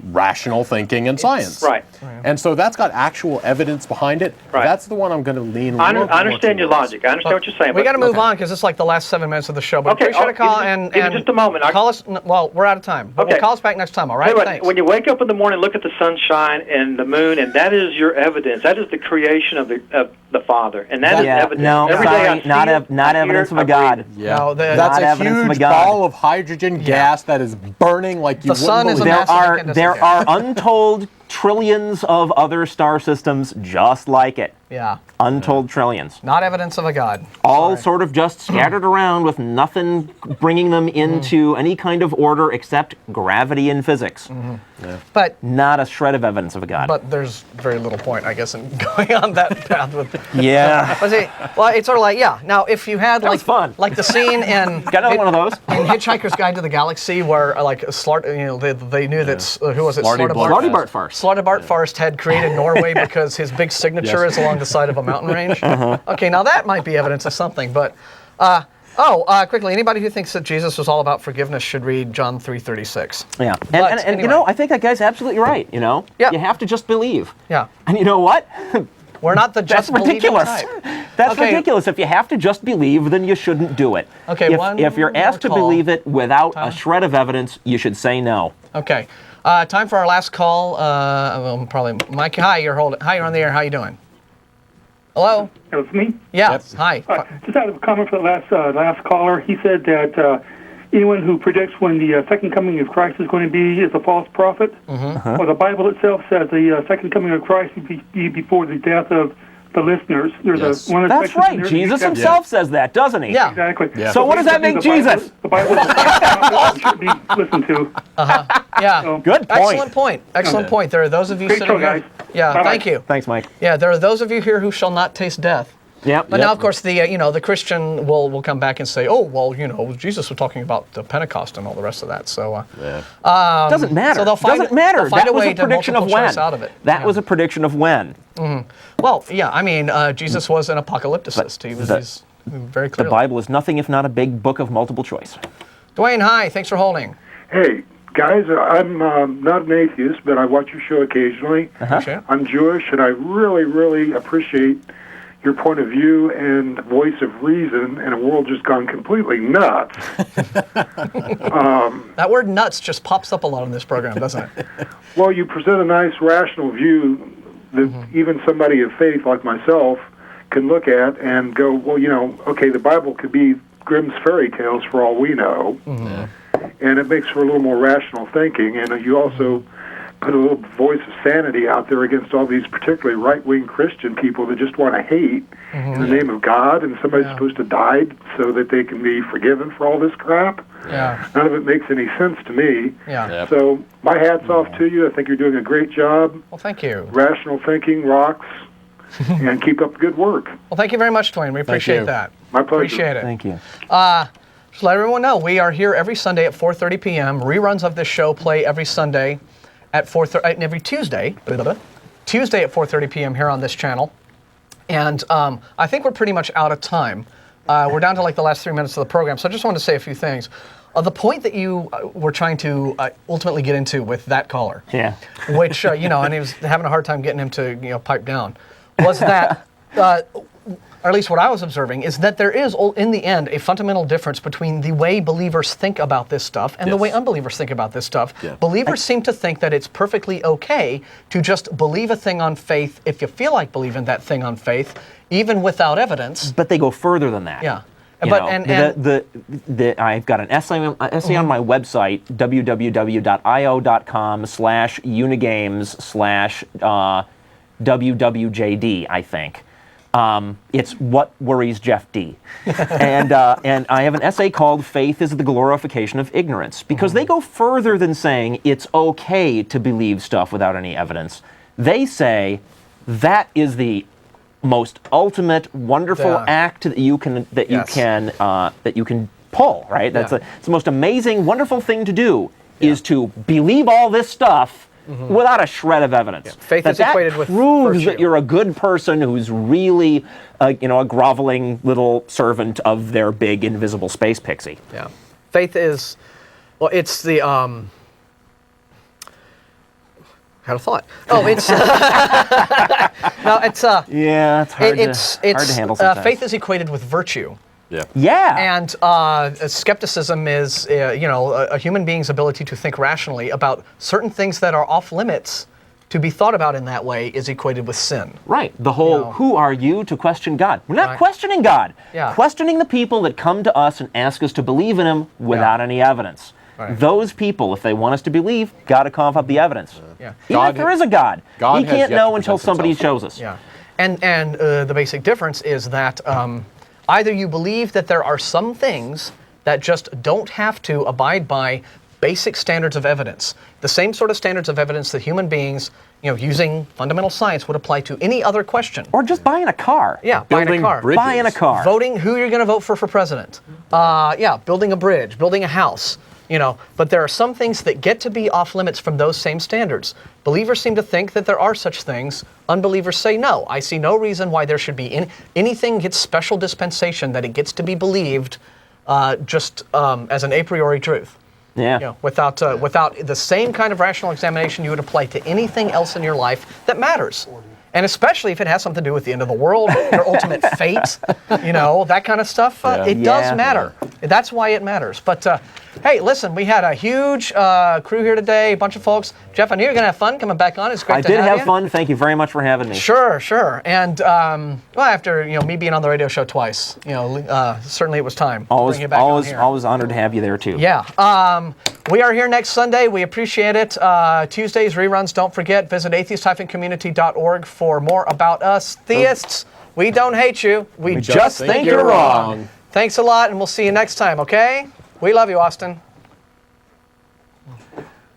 rational thinking and science. Right. And so that's got actual evidence behind it. Right. That's the one I'm going to lean I more understand your towards. logic. I understand what you're saying. We got to move on because it's like the last 7 minutes of the show. But Okay, appreciate a call and just a moment. Call us. Well, we're out of time. But Okay. call us back next time. All right. Anyway, Thanks. when you wake up in the morning, look at the sunshine and the moon, and that is your evidence. That is the creation of the Father, and that is evidence. No, Every day I see not it, not I hear evidence it, of a I God. breathe it. Yeah. No, That's not a evidence of a huge God. ball of hydrogen gas that is burning like you The sun wouldn't is a believe. massive incandescent There gas. are untold trillions of other star systems just like it. Yeah. Untold trillions. Not evidence of a God. All sort of just scattered around with nothing bringing them into any kind of order except gravity and physics. But Not a shred of evidence of a God. there's very little point, I guess, in going on that path with. yeah. But see, well, it's sort of like Now, if you had was fun. like the scene in Got another one of those? in Hitchhiker's Guide to the Galaxy, where they knew that who was it? Slarty Slarty Bart Farce. Slarty Bart Farce had created Norway because his big signature is along the side of a mountain range. Okay, now that might be evidence of something, but quickly, anybody who thinks that Jesus was all about forgiveness should read John 3:36. Yeah. But And anyway. I think that guy's absolutely right, Yeah. You have to just believe. Yeah, And you know what? we're not the That's just believing ridiculous. type. That's Okay. ridiculous. If you have to just believe, then you shouldn't do it. Okay, If you're one asked to more call. believe it without a shred of evidence, you should say no. Okay, time for our last call. Probably Mike. Hi, you're on the air. How you doing? Hello. It was me. Yeah. Yep. Hi. Just out of a comment for the last caller, he said that anyone who predicts when the second coming of Christ is going to be is a false prophet. Well, the Bible itself says the second coming of Christ will be before the death of the listeners. There's Yes. one of the That's sections in right. there Jesus that- himself says that, doesn't he? Yeah. Exactly. Yeah. So what does that make Basically, Jesus? The Bible should be listened to. Yeah. So, Good point. Excellent point. Excellent point. There are those of you Great sitting show, here. guys. Yeah, Bye-bye. thank you. Thanks, Mike. Yeah, there are those of you here who shall not taste death. Yep. But now, of course, the the Christian will come back and say, oh, well, Jesus was talking about the Pentecost and all the rest of that. So Doesn't matter. so they'll find- Doesn't matter. they'll find That a was way a to prediction of multiple when. choice out of it. That Yeah. was a prediction of when. well, yeah, I mean, Jesus was an apocalypticist. He was he's very The clear. Bible is nothing if not a big book of multiple choice. Duane, hi. Thanks for holding. Hey, guys, I'm not an atheist, but I watch your show occasionally. Appreciate it. I'm Jewish, and I really, really appreciate your point of view and voice of reason in a world just gone completely nuts. That word nuts just pops up a lot on this program, doesn't it? Well, you present a nice, rational view that even somebody of faith like myself can look at and go, well, okay, the Bible could be Grimm's fairy tales for all we know. And it makes for a little more rational thinking. And you also put a little voice of sanity out there against all these particularly right-wing Christian people that just want to hate in the name of God, and somebody's supposed to die so that they can be forgiven for all this crap. Yeah. None of it makes any sense to me. Yeah. Yep. So my hat's off to you. I think you're doing a great job. Well, thank you. Rational thinking rocks, and keep up the good work. Well, thank you very much, Duane. We appreciate you. that. My pleasure. Appreciate it. Thank you. Just let everyone know, we are here every Sunday at 4:30 p.m. Reruns of this show play every Sunday at 4:30, and every Tuesday at 4:30 p.m. here on this channel. And I think we're pretty much out of time. We're down to like the last 3 minutes of the program, so I just wanted to say a few things. The point that you were trying to ultimately get into with that caller, Yeah. which, and he was having a hard time getting him to, pipe down, was that, or at least what I was observing, is that there is, in the end, a fundamental difference between the way believers think about this stuff and the way unbelievers think about this stuff. Yeah. Believers seem to think that it's perfectly okay to just believe a thing on faith if you feel like believing that thing on faith, even without evidence. But they go further than that. Yeah. You But- know, and- I've got an essay on my website, www.io.com/unigames/WWJD, I think. It's What Worries Jeff D. and I have an essay called Faith is the Glorification of Ignorance, because they go further than saying it's okay to believe stuff without any evidence. They say that is the most ultimate, wonderful Yeah. act that you can pull, right? It's the most amazing, wonderful thing to do is to believe all this stuff without a shred of evidence. Faith is equated with proves virtue. that you're a good person who's really, a groveling little servant of their big invisible space pixie. Yeah. Faith is, well, it's the, had a thought. Oh, it's, no, it's, Yeah, it's hard, it's hard to handle sometimes. faith is equated with virtue. Yeah. Yeah. And skepticism is, a human being's ability to think rationally about certain things that are off limits to be thought about in that way is equated with sin. Right. The whole, who are you to question God? We're not questioning God. Yeah. Questioning the people that come to us and ask us to believe in Him without any evidence. Right. Those people, if they want us to believe, got to cough up the evidence. Yeah. Even if there is a God, God He has can't yet know to until present somebody himself. shows us. Yeah. And the basic difference is that either you believe that there are some things that just don't have to abide by basic standards of evidence, the same sort of standards of evidence that human beings, using fundamental science, would apply to any other question. Or just buying a car. Yeah, buying a Building car. bridges. Buying a car. Voting who you're going to vote for president. Building a bridge, building a house. But there are some things that get to be off limits from those same standards. Believers seem to think that there are such things. Unbelievers say no. I see no reason why there should be anything gets special dispensation that it gets to be believed just as an a priori truth. Yeah. Without the same kind of rational examination you would apply to anything else in your life that matters. And especially if it has something to do with the end of the world, your ultimate fate, that kind of stuff. It does matter. That's why it matters. But hey, listen, we had a huge crew here today, a bunch of folks. Jeff, I knew you were going to have fun coming back on. It's great I to did have have you. fun. Thank you very much for having me. Sure. And after me being on the radio show twice, certainly it was time. to bring you back on here. Always honored to have you there too. Yeah. We are here next Sunday. We appreciate it. Tuesdays reruns. Don't forget, visit atheist-community.org for more about us. Theists, we don't hate you. We just think you're wrong. Thanks a lot, and we'll see you next time, okay? We love you, Austin.